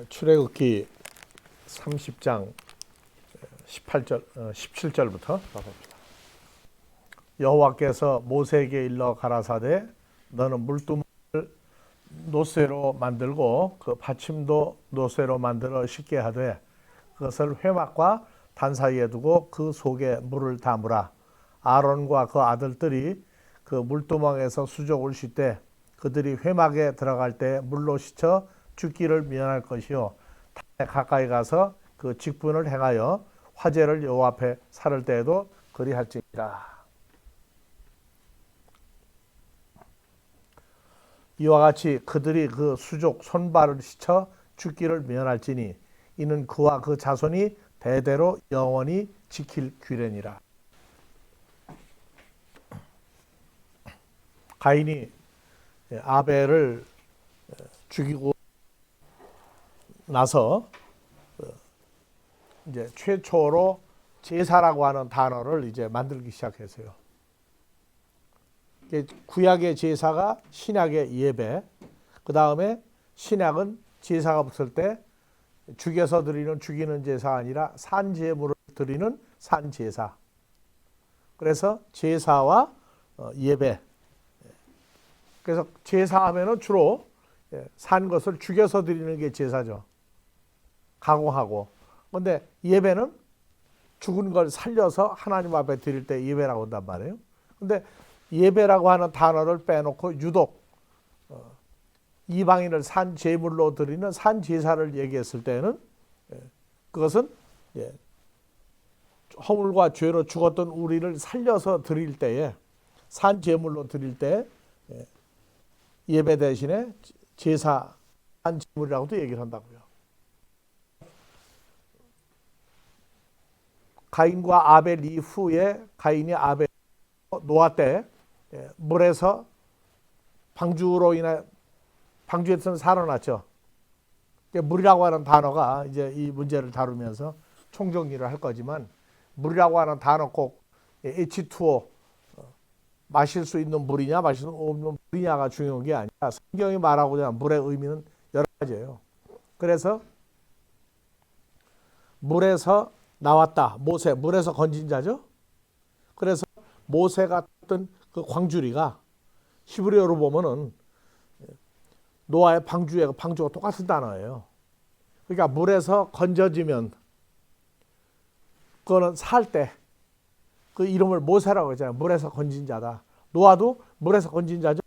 출애굽기 30장 17절부터 봅니다. 여호와께서 모세에게 일러 가라사대 너는 물두멍을 노쇠로 만들고 그 받침도 노쇠로 만들어 씻게 하되 그것을 회막과 단 사이에 두고 그 속에 물을 담으라. 아론과 그 아들들이 그 물두멍에서 수족을 씻되 그들이 회막에 들어갈 때 물로 씻어 죽기를 면할 것이요 단에 가까이 가서 그 직분을 행하여 화제를 여호와 앞에 살을 때에도 그리할지니라. 이와 같이 그들이 그 수족 손발을 씻어 죽기를 면할지니 이는 그와 그 자손이 대대로 영원히 지킬 규례니라. 가인이 아벨을 죽이고 나서 이제 최초로 제사라고 하는 단어를 이제 만들기 시작했어요. 구약의 제사가 신약의 예배, 그 다음에 신약은 제사가 붙을 때 죽여서 드리는 죽이는 제사가 아니라 산제물을 드리는 산제사. 그래서 제사와 예배. 그래서 제사하면은 주로 산 것을 죽여서 드리는 게 제사죠. 가공하고. 그런데 예배는 죽은 걸 살려서 하나님 앞에 드릴 때 예배라고 한단 말이에요. 그런데 예배라고 하는 단어를 빼놓고 유독 이방인을 산 제물로 드리는 산 제사를 얘기했을 때는 그것은 허물과 죄로 죽었던 우리를 살려서 드릴 때에 산 제물로 드릴 때 예배 대신에 제사 산 제물이라고도 얘기를 한다고요. 가인과 아벨 이후에 가인이 아벨 노아 때 물에서 방주로 인해 방주에서는 살아났죠. 물이라고 하는 단어가 이제 이 문제를 다루면서 총정리를 할 거지만 물이라고 하는 단어 꼭 H2O 마실 수 있는 물이냐 마실 수 없는 물이냐가 중요한 게 아니라 성경이 말하고자 하는 물의 의미는 여러 가지예요. 그래서 물에서 나왔다. 모세, 물에서 건진 자죠. 그래서 모세가 떴던 그 광주리가 히브리어로 보면은 노아의 방주가 똑같은 단어예요. 그러니까 물에서 건져지면 그거는 살 때 그 이름을 모세라고 하잖아요. 물에서 건진 자다. 노아도 물에서 건진 자죠.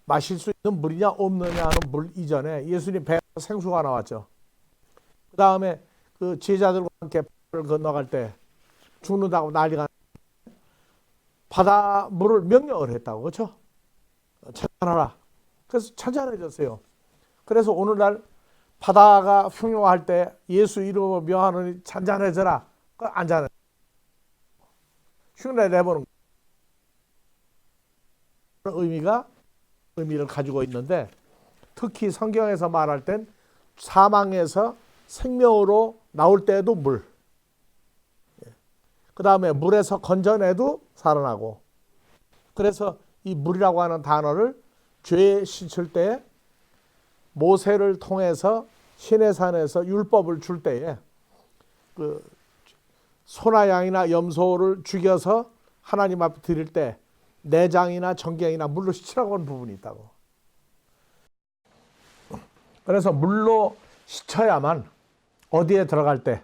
마실 수 있는 물이냐 없느냐 하는 물 이전에 예수님 배에서 생수가 나왔죠. 그 다음에 그 제자들과 함께 바다를 건너갈 때 죽는다고 난리가 바다 물을 명령을 했다고. 그렇죠? 찬찬하라. 그래서 찬찬해졌어요. 그래서 오늘날 바다가 흉흉할 때 예수 이름으로 명하노니 찬찬해져라. 안 잔해. 흉내 내보는 의미를 가지고 있는데 특히 성경에서 말할 땐 사망에서 생명으로 나올 때에도 물. 그 다음에 물에서 건져내도 살아나고. 그래서 이 물이라고 하는 단어를 죄에 씻을 때 모세를 통해서 시내산에서 율법을 줄 때에 그 소나 양이나 염소를 죽여서 하나님 앞에 드릴 때 내장이나 정경이나 물로 씻으라고 하는 부분이 있다고. 그래서 물로 씻어야만 어디에 들어갈 때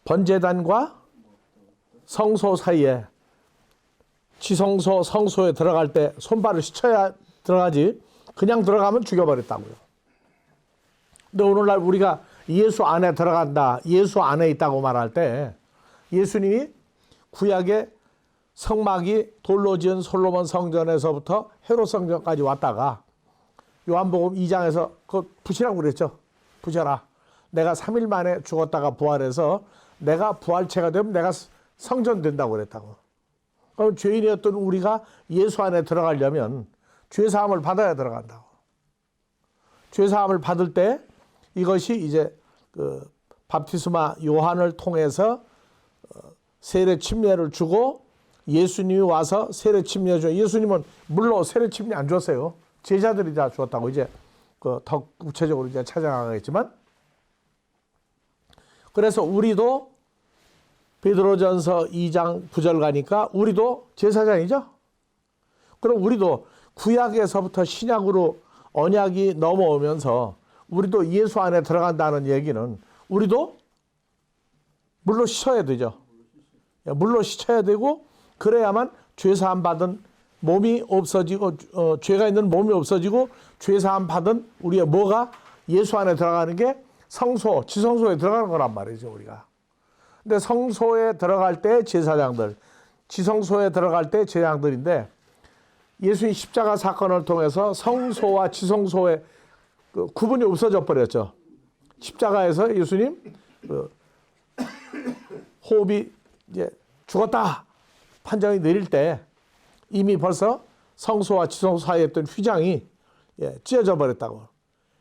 번제단과 성소 사이에 지성소 성소에 들어갈 때 손발을 씻어야 들어가지 그냥 들어가면 죽여버렸다고요. 근데 오늘날 우리가 예수 안에 들어간다, 예수 안에 있다고 말할 때 예수님이 구약의 성막이 돌로 지은 솔로몬 성전에서부터 헤롯 성전까지 왔다가 요한복음 2장에서 그거 부시라고 그랬죠. 부셔라. 내가 3일 만에 죽었다가 부활해서 내가 부활체가 되면 내가 성전 된다고 그랬다고. 그럼 죄인이었던 우리가 예수 안에 들어가려면 죄사함을 받아야 들어간다고. 죄사함을 받을 때 이것이 이제 그 밥티스마 요한을 통해서 세례 침례를 주고 예수님이 와서 세례 침례 줘. 예수님은 물로 세례 침례 안 줬어요. 제자들이 다 주었다고 이제 더 구체적으로 이제 찾아가겠지만, 그래서 우리도 베드로전서 2장 9절 가니까 우리도 제사장이죠. 그럼 우리도 구약에서부터 신약으로 언약이 넘어오면서 우리도 예수 안에 들어간다는 얘기는 우리도 물로 씻어야 되죠. 물로 씻어야 되고, 그래야만 죄사함 받은 몸이 없어지고, 죄가 있는 몸이 없어지고 죄사함 받은 우리의 뭐가 예수 안에 들어가는 게 성소, 지성소에 들어가는 거란 말이죠, 우리가. 근데 성소에 들어갈 때 제사장들, 지성소에 들어갈 때 제사장들인데, 예수님 십자가 사건을 통해서 성소와 지성소의 구분이 없어져 버렸죠. 십자가에서 예수님 호흡이 이제 죽었다 판정이 내릴 때 이미 벌써 성소와 지성소 사이에 있던 휘장이 찢어져 버렸다고.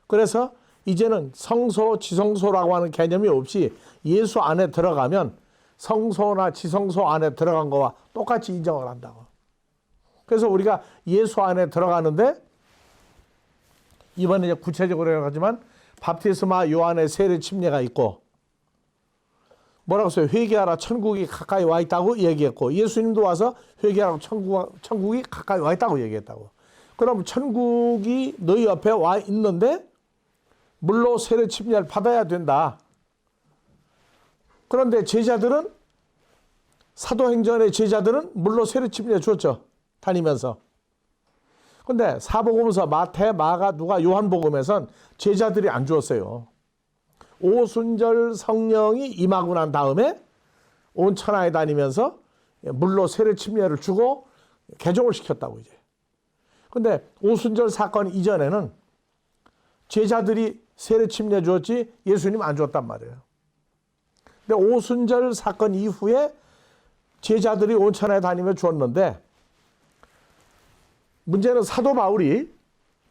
그래서 이제는 성소, 지성소라고 하는 개념이 없이 예수 안에 들어가면 성소나 지성소 안에 들어간 거와 똑같이 인정을 한다고. 그래서 우리가 예수 안에 들어가는데, 이번에 이제 구체적으로 하지만 밥티스마 요한의 세례 침례가 있고, 뭐라고 써요? 회개하라, 천국이 가까이 와 있다고 얘기했고, 예수님도 와서 회개하라, 천국이 가까이 와 있다고 얘기했다고. 그럼 천국이 너희 옆에 와 있는데 물로 세례 침례를 받아야 된다. 그런데 제자들은, 사도행전의 제자들은 물로 세례 침례 줬죠, 다니면서. 근데 사복음서 마태, 마가, 누가, 요한복음에선 제자들이 안 주었어요. 오순절 성령이 임하고 난 다음에 온 천하에 다니면서 물로 세례 침례를 주고 개종을 시켰다고 이제. 근데 오순절 사건 이전에는 제자들이 세례 침례 주었지 예수님 안 줬단 말이에요. 근데 오순절 사건 이후에 제자들이 온 천하에 다니며 주었는데, 문제는 사도 바울이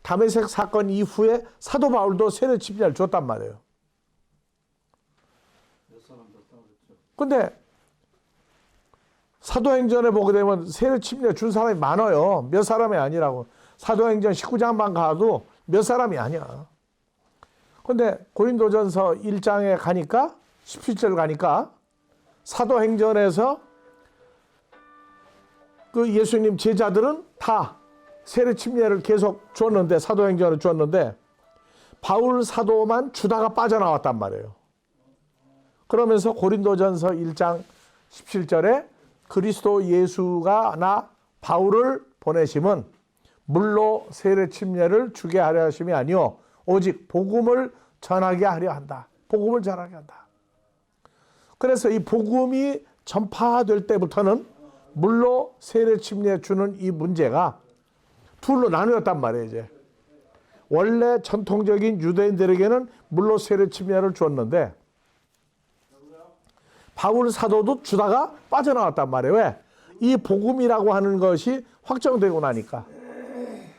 다메섹 사건 이후에 사도 바울도 세례 침례를 줬단 말이에요. 근데 사도행전에 보게 되면 세례 침례 준 사람이 많아요. 몇 사람이 아니라고. 사도행전 19장만 가도 몇 사람이 아니야. 근데 고린도전서 1장에 가니까 17절 가니까 사도행전에서 그 예수님 제자들은 다 세례 침례를 계속 줬는데, 사도행전을 줬는데 바울 사도만 주다가 빠져나왔단 말이에요. 그러면서 고린도전서 1장 17절에 그리스도 예수가 나 바울을 보내심은 물로 세례 침례를 주게 하려 하심이 아니요 오직 복음을 전하게 하려 한다. 복음을 전하게 한다. 그래서 이 복음이 전파될 때부터는 물로 세례 침례 주는 이 문제가 둘로 나누었단 말이에요. 이제 원래 전통적인 유대인들에게는 물로 세례 침례를 줬는데 바울 사도도 주다가 빠져나왔단 말이에요. 왜? 이 복음이라고 하는 것이 확정되고 나니까.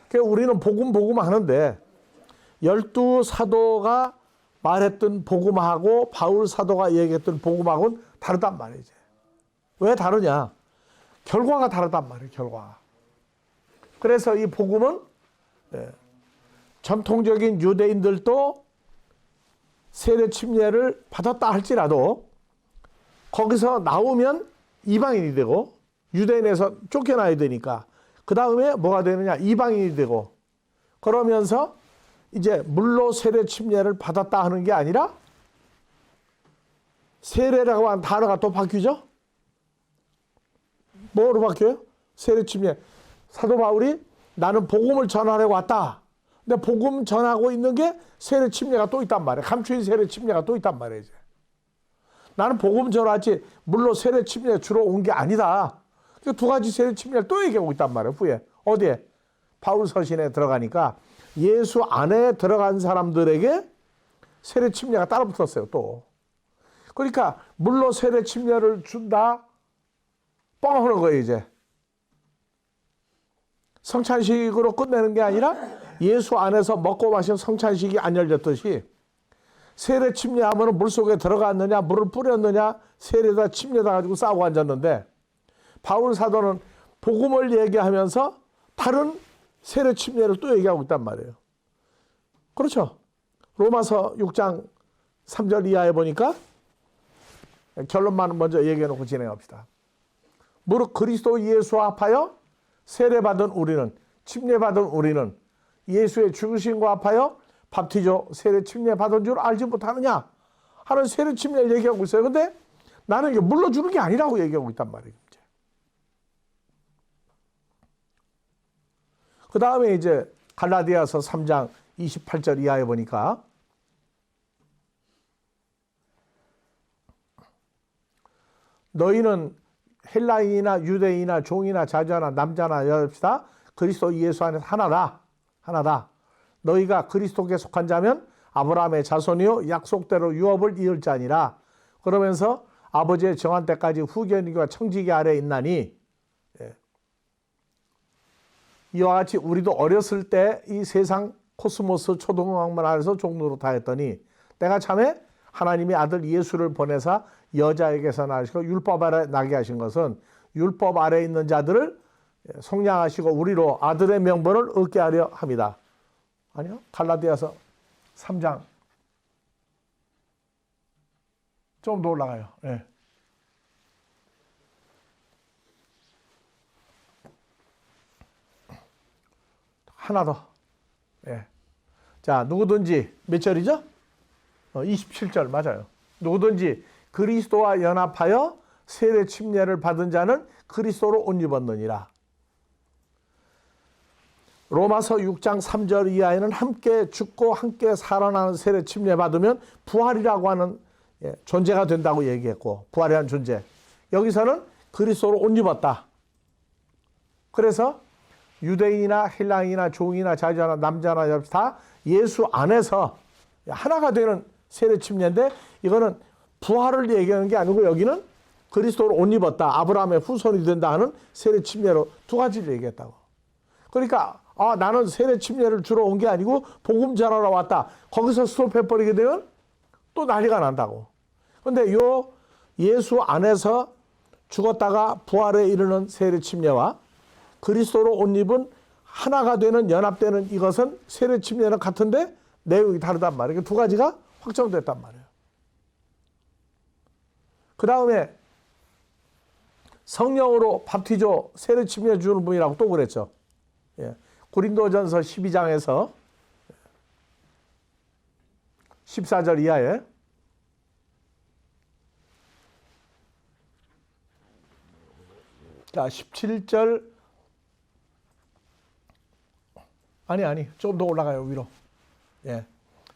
그러니까 우리는 복음 하는데 12사도가 말했던 복음하고 바울 사도가 얘기했던 복음하고는 다르단 말이에요. 이제. 왜 다르냐? 결과가 다르단 말이에요. 결과가. 그래서 이 복음은 전통적인 유대인들도 세례 침례를 받았다 할지라도 거기서 나오면 이방인이 되고, 유대인에서 쫓겨나야 되니까 그 다음에 뭐가 되느냐? 이방인이 되고, 그러면서 이제 물로 세례 침례를 받았다 하는 게 아니라 세례라고 하는 단어가 또 바뀌죠? 뭐로 바뀌어요? 세례 침례. 사도 바울이 나는 복음을 전하려고 왔다. 근데 복음 전하고 있는 게 세례 침례가 또 있단 말이에요. 감추인 세례 침례가 또 있단 말이에요. 이제. 나는 복음 전하지 물로 세례 침례 주러 온 게 아니다. 두 가지 세례 침례를 또 얘기하고 있단 말이에요. 후에. 어디에? 바울 서신에 들어가니까 예수 안에 들어간 사람들에게 세례 침례가 따라 붙었어요. 또. 그러니까 물로 세례 침례를 준다. 뻥하는 거예요. 이제. 성찬식으로 끝내는 게 아니라 예수 안에서 먹고 마신 성찬식이 안 열렸듯이 세례 침례하면 물속에 들어갔느냐, 물을 뿌렸느냐, 세례다 침례다 가지고 싸우고 앉았는데, 바울 사도는 복음을 얘기하면서 다른 세례 침례를 또 얘기하고 있단 말이에요. 그렇죠? 로마서 6장 3절 이하에 보니까 결론만 먼저 얘기해 놓고 진행합시다. 무릇 그리스도 예수와 합하여 세례받은 우리는, 침례받은 우리는 예수의 죽으심과 합하여 밥티조 세례 침례받은 줄 알지 못하느냐 하는 세례 침례를 얘기하고 있어요. 근데 나는 이게 물러주는 게 아니라고 얘기하고 있단 말이에요. 그 다음에 이제 갈라디아서 3장 28절 이하에 보니까 너희는 헬라인이나 유대인이나 종이나 자주나 남자나 여자다 그리스도 예수 안에서 하나다. 너희가 그리스도께 속한 자면 아브라함의 자손이요 약속대로 유업을 이을 자니라. 그러면서 아버지의 정한 때까지 후견이와 청지기 아래에 있나니, 이와 같이 우리도 어렸을 때 이 세상 코스모스 초등학문 아래서 종로로 다했더니 때가 참에 하나님이 아들 예수를 보내사 여자에게서 나시고 율법 아래 나게 하신 것은 율법 아래 있는 자들을 속량하시고 우리로 아들의 명분을 얻게 하려 합니다. 아니요, 갈라디아서 3장 좀 더 올라가요. 네. 하나 더. 예. 자, 누구든지 몇 절이죠? 27절 맞아요. 누구든지 그리스도와 연합하여 세례 침례를 받은 자는 그리스도로 옷 입었느니라. 로마서 6장 3절 이하에는 함께 죽고 함께 살아나는 세례 침례 받으면 부활이라고 하는 존재가 된다고 얘기했고, 부활이라는 존재. 여기서는 그리스도로 옷 입었다. 그래서 유대인이나 헬라인이나 종이나 자주나 남자나 여자 다 예수 안에서 하나가 되는 세례 침례인데, 이거는 부활을 얘기하는 게 아니고 여기는 그리스도로 옷 입었다, 아브라함의 후손이 된다 하는 세례 침례로 두 가지를 얘기했다고. 그러니까 나는 세례 침례를 주러 온 게 아니고 복음 전하러 왔다, 거기서 스톱해버리게 되면 또 난리가 난다고. 근데 요 예수 안에서 죽었다가 부활에 이르는 세례 침례와 그리스도로 옷 입은 하나가 되는 연합되는 이것은 세례 침례는 같은데 내용이 다르단 말이에요. 두 가지가 확정됐단 말이에요. 그 다음에 성령으로 밥티조 세례 침례 주는 분이라고 또 그랬죠. 고린도전서 12장에서 14절 이하에 자 17절 아니 조금 더 올라가요 위로.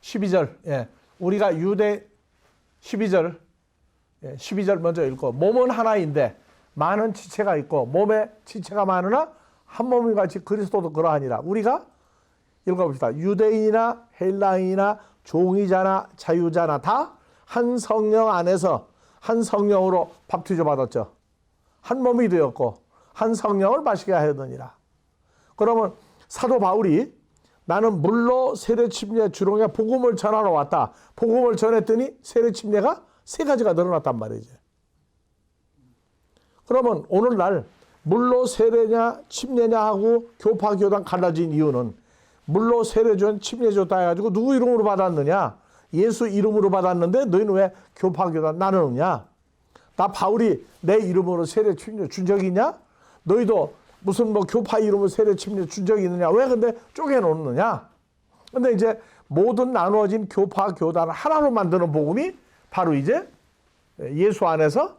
12절 우리가 유대 12절 12절 먼저 읽고, 몸은 하나인데 많은 지체가 있고 몸에 지체가 많으나 한 몸인 같이 그리스도도 그러하니라. 우리가 읽어봅시다. 유대인이나 헬라인이나 종이자나 자유자나 다 한 성령 안에서 한 성령으로 밥투조 받았죠. 한 몸이 되었고 한 성령을 마시게 하였느니라. 그러면 사도 바울이 나는 물로 세례 침례 주롱에 복음을 전하러 왔다, 복음을 전했더니 세례 침례가 세 가지가 늘어났단 말이지. 그러면 오늘날 물로 세례냐 침례냐 하고 교파 교단 갈라진 이유는, 물로 세례 준 침례 줬다 해가지고 누구 이름으로 받았느냐, 예수 이름으로 받았는데 너희는 왜 교파 교단 나누느냐, 나 바울이 내 이름으로 세례 침례 준 적이 있냐, 너희도 무슨 뭐 교파 이름으로 세례 침례 준 적이 있느냐, 왜 근데 쪼개놓느냐. 근데 이제 모든 나누어진 교파 교단을 하나로 만드는 복음이 바로 이제 예수 안에서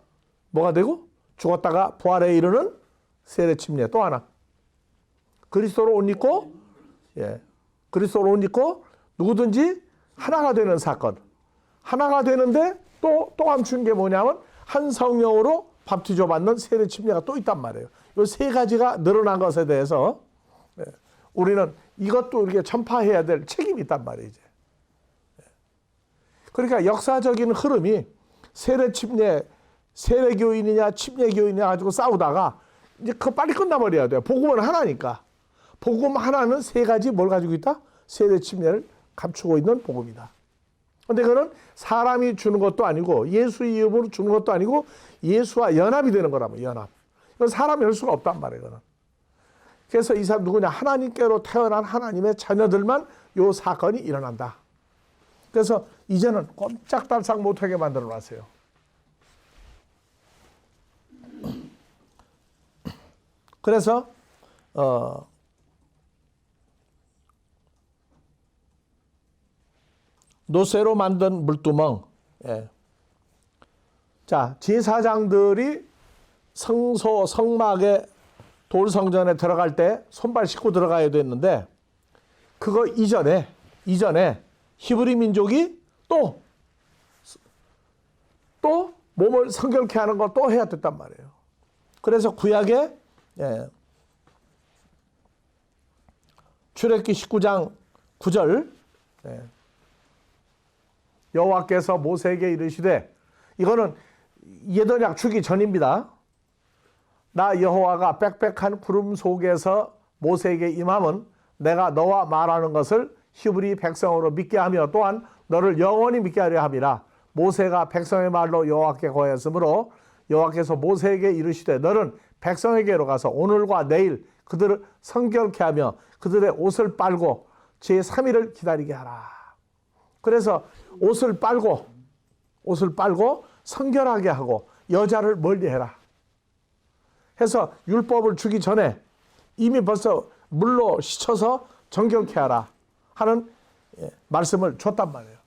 뭐가 되고 죽었다가 부활에 이르는 세례 침례. 또 하나 그리스도로 옷 입고 그리스도로 옷 입고 누구든지 하나가 되는 사건. 하나가 되는데 또 감춘 게 뭐냐면 한 성령으로 밥투조 받는 세례 침례가 또 있단 말이에요. 이 세 가지가 늘어난 것에 대해서 우리는 이것도 이렇게 전파해야 될 책임이 있단 말이죠. 그러니까 역사적인 흐름이 세례 침례, 세례교인이냐 침례교인이냐 가지고 싸우다가 이제 그거 빨리 끝나버려야 돼요. 복음은 하나니까. 복음 하나는 세 가지 뭘 가지고 있다? 세례 침례를 감추고 있는 복음이다. 근데 그거는 사람이 주는 것도 아니고 예수 이름으로 주는 것도 아니고 예수와 연합이 되는 거라면 연합. 이건 사람이 할 수가 없단 말이에요. 이거는. 그래서 이 사람 누구냐? 하나님께로 태어난 하나님의 자녀들만 요 사건이 일어난다. 그래서 이제는 꼼짝달싹 못하게 만들어 놨어요. 그래서 노쇠로 만든 물두멍. 예. 자, 제사장들이 성소 성막에 돌성전에 들어갈 때 손발 씻고 들어가야 됐는데 그거 이전에 히브리 민족이 또 몸을 성결케 하는 거 또 해야 됐단 말이에요. 그래서 구약에 출애굽기 19장 9절 여호와께서 모세에게 이르시되, 이거는 예언약 주기 전입니다. 나 여호와가 빽빽한 구름 속에서 모세에게 임함은 내가 너와 말하는 것을 히브리 백성으로 믿게 하며 또한 너를 영원히 믿게 하려 함이라. 모세가 백성의 말로 여호와께 고하였으므로 여호와께서 모세에게 이르시되 너는 백성에게로 가서 오늘과 내일 그들을 성결케 하며 그들의 옷을 빨고 제3일을 기다리게 하라. 그래서 옷을 빨고 성결하게 하고 여자를 멀리해라 해서 율법을 주기 전에 이미 벌써 물로 씻어서 정결케 하라 하는 말씀을 줬단 말이에요.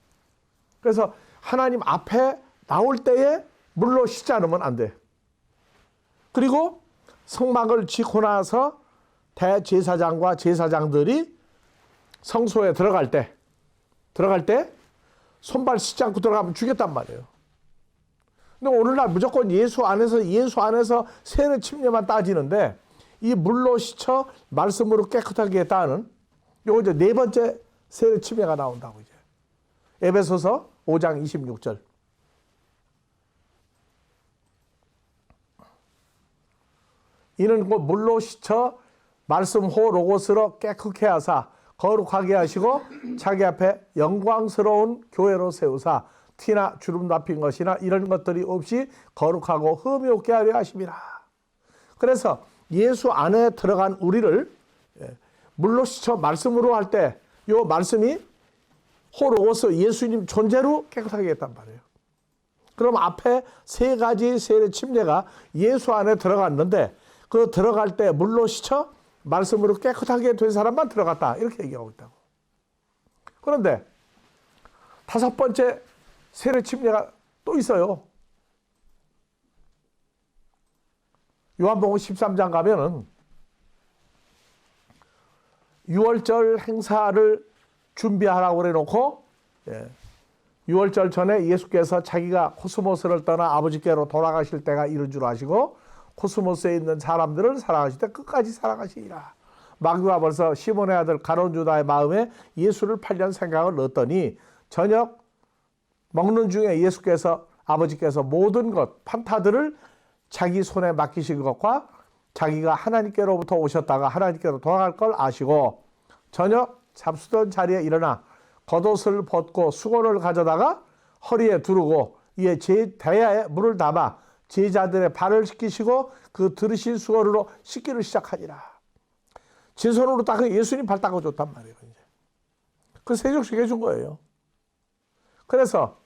그래서 하나님 앞에 나올 때에 물로 씻지 않으면 안 돼. 그리고 성막을 짓고 나서 대제사장과 제사장들이 성소에 들어갈 때 손발 씻지 않고 들어가면 죽였단 말이에요. 근데 오늘날 무조건 예수 안에서 세례 침례만 따지는데 이 물로 씻어 말씀으로 깨끗하게 했다는 요거 이제 네 번째 세례 침례가 나온다고 이제. 에베소서 5장 26절. 이는 곧 물로 씻어 말씀호 로고스로 깨끗게 하사 거룩하게 하시고 자기 앞에 영광스러운 교회로 세우사 티나 주름 잡힌 것이나 이런 것들이 없이 거룩하고 흠이 없게 하려 하심이라. 그래서 예수 안에 들어간 우리를 물로 씻어 말씀으로 할 때 이 말씀이 호로고스 예수님 존재로 깨끗하게 했단 말이에요. 그럼 앞에 세 가지 세례 침례가 예수 안에 들어갔는데 그 들어갈 때 물로 씻어 말씀으로 깨끗하게 된 사람만 들어갔다. 이렇게 얘기하고 있다고. 그런데 다섯 번째 세례 침례가 또 있어요. 요한복음 13장 가면은 6월절 행사를 준비하라고 그래놓고 6월절 전에 예수께서 자기가 코스모스를 떠나 아버지께로 돌아가실 때가 이른 줄 아시고 코스모스에 있는 사람들을 사랑하실 때 끝까지 사랑하시리라. 마귀가 벌써 시몬의 아들 가룟 유다의 마음에 예수를 팔려는 생각을 넣었더니 저녁 먹는 중에 예수께서 아버지께서 모든 것 판타들을 자기 손에 맡기신 것과 자기가 하나님께로부터 오셨다가 하나님께로 돌아갈 걸 아시고 저녁 잡수던 자리에 일어나 겉옷을 벗고 수건을 가져다가 허리에 두르고 이에 대야에 물을 담아 제자들의 발을 씻기시고 그 들으신 수건으로 씻기를 시작하니라. 제 손으로 딱 예수님 발 닦아줬단 말이에요. 이제. 그 세족시켜 준 거예요. 그래서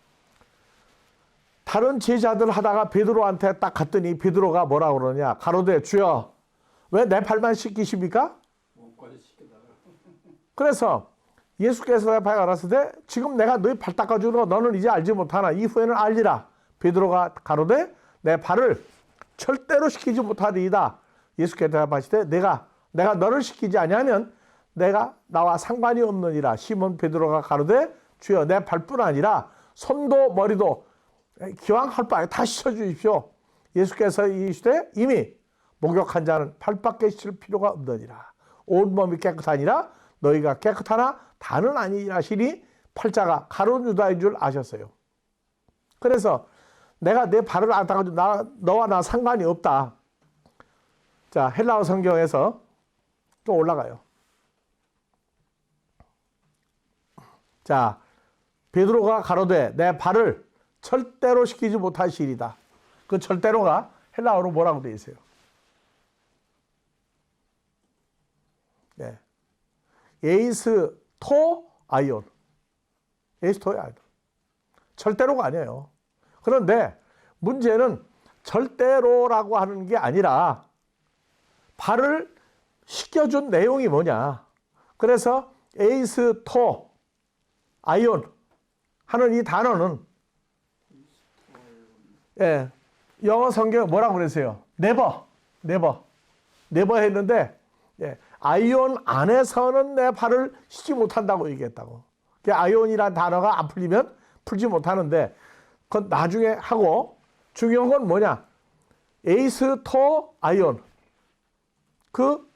다른 제자들 하다가 베드로한테 딱 갔더니 베드로가 뭐라 그러냐. 가로되 주여 왜 내 발만 씻기십니까? 그래서 예수께서 내 발 알았으되 지금 내가 너희 발 닦아주는 거 너는 이제 알지 못하나 이후에는 알리라. 베드로가 가로되 내 발을 절대로 씻기지 못하리이다. 예수께서 대답하시되 내가 너를 씻기지 아니하면 내가 나와 상관이 없느니라. 시몬 베드로가 가로되 주여 내 발뿐 아니라 손도 머리도 기왕 할 바에 다 씻어주십시오. 예수께서 이르시되 이미 목욕한 자는 발밖에 씻을 필요가 없느니라. 온몸이 깨끗하니라 너희가 깨끗하나 다는 아니라 하시니 팔자가 가룟 유다인 줄 아셨어요. 그래서 내가 내 발을 안 닦아도 너와 나 상관이 없다. 자, 헬라어 성경에서 또 올라가요. 자, 베드로가 가로되 내 발을 절대로 씻기지 못하시리다. 그 절대로가 헬라어로 뭐라고 되어 있어요? 에이스토 아이온. 에이스토 아이온. 절대로가 아니에요. 그런데 문제는 절대로라고 하는 게 아니라 발을 시켜준 내용이 뭐냐. 그래서 에이스토 아이온 하는 이 단어는 예, 영어 성경에 뭐라고 그랬어요? 네버 했는데 예, 아이온 안에서는 내 발을 씻지 못한다고 얘기했다고. 아이온이란 단어가 안 풀리면 풀지 못하는데 그건 나중에 하고 중요한 건 뭐냐? 에이스토 아이온 그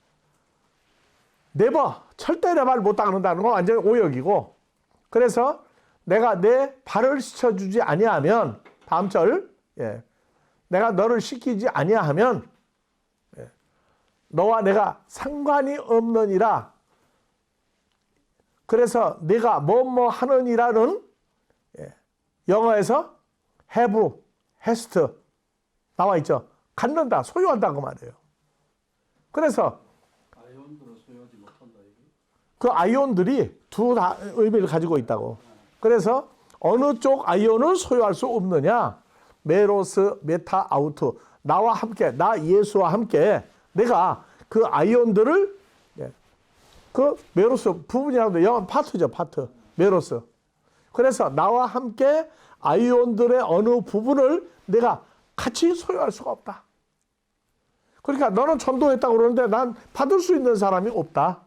네버 절대 내 발 못 닦는다는 건 완전히 오역이고 그래서 내가 내 발을 씻어주지 아니하면 다음 절 예, 내가 너를 씻기지 아니하면 예, 너와 내가 상관이 없느니라. 그래서 네가 뭐뭐 하느니라는 예, 영어에서 have, hast 나와 있죠. 갖는다, 소유한다고 말해요. 그래서 아이온들은 소유하지 못한다 이게. 그 아이온들이 두 다 의미를 가지고 있다고. 그래서 어느 쪽 아이온을 소유할 수 없느냐? 메로스, 메타, 아우트. 나와 함께, 나 예수와 함께 내가 그 아이온들을 그 메로스 부분이라고 영어 파트죠, 파트. 메로스. 그래서 나와 함께 아이온들의 어느 부분을 내가 같이 소유할 수가 없다. 그러니까 너는 전도했다고 그러는데 난 받을 수 있는 사람이 없다.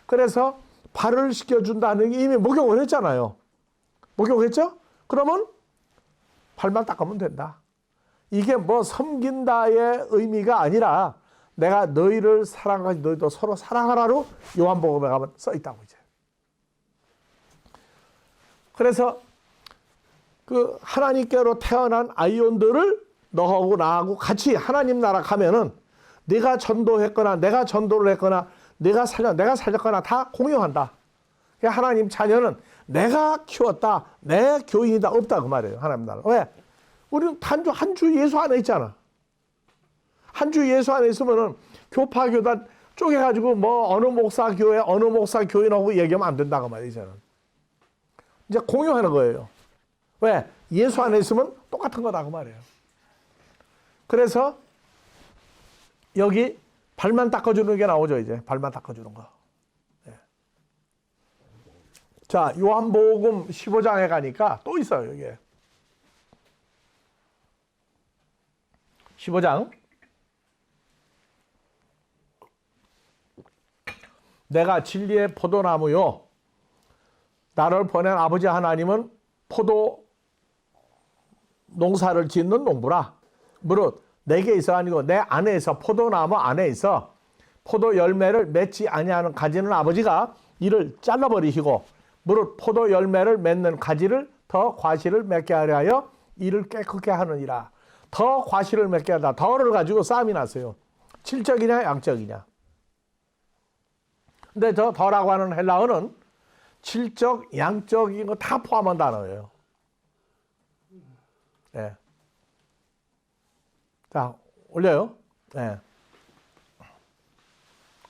그래서 발을 씻겨준다는 게 이미 목욕을 했잖아요. 목욕했죠? 그러면 발만 닦으면 된다. 이게 뭐 섬긴다의 의미가 아니라 내가 너희를 사랑하지 너희도 서로 사랑하라로 요한복음에 가면 써 있다고 이제. 그래서 그 하나님께로 태어난 아이온들을 너하고 나하고 같이 하나님 나라 가면은 네가 전도했거나 내가 전도를 했거나 내가 살렸거나 다 공유한다. 하나님 자녀는 내가 키웠다. 내 교인이다. 없다 그 말이에요. 하나님 나라. 왜? 우리는 한 주 예수 안에 있잖아. 한 주 예수 안에 있으면은 교파교단 쪼개가지고 뭐 어느 목사 교회 어느 목사 교인하고 얘기하면 안 된다고 말이에요. 이제 공유하는 거예요. 왜? 예수 안에 있으면 똑같은 거다 그 말이에요. 그래서 여기 발만 닦아주는 게 나오죠. 이제 발만 닦아주는 거. 네. 자, 요한복음 15장에 가니까 또 있어요. 여기에 15장 내가 진리의 포도나무요 나를 보낸 아버지 하나님은 포도 농사를 짓는 농부라. 무릇 내게 있어 아니고 내 안에 있어 포도나무 안에 있어 포도 열매를 맺지 아니하는 가지는 아버지가 이를 잘라버리시고 무릇 포도 열매를 맺는 가지를 더 과실을 맺게 하려 하여 이를 깨끗게 하느니라. 더 과실을 맺게 하다. 더를 가지고 싸움이 났어요. 질적이냐 양적이냐. 근데 저 더라고 하는 헬라어는 질적, 양적인 거 다 포함한 단어예요. 네. 자, 올려요. 네.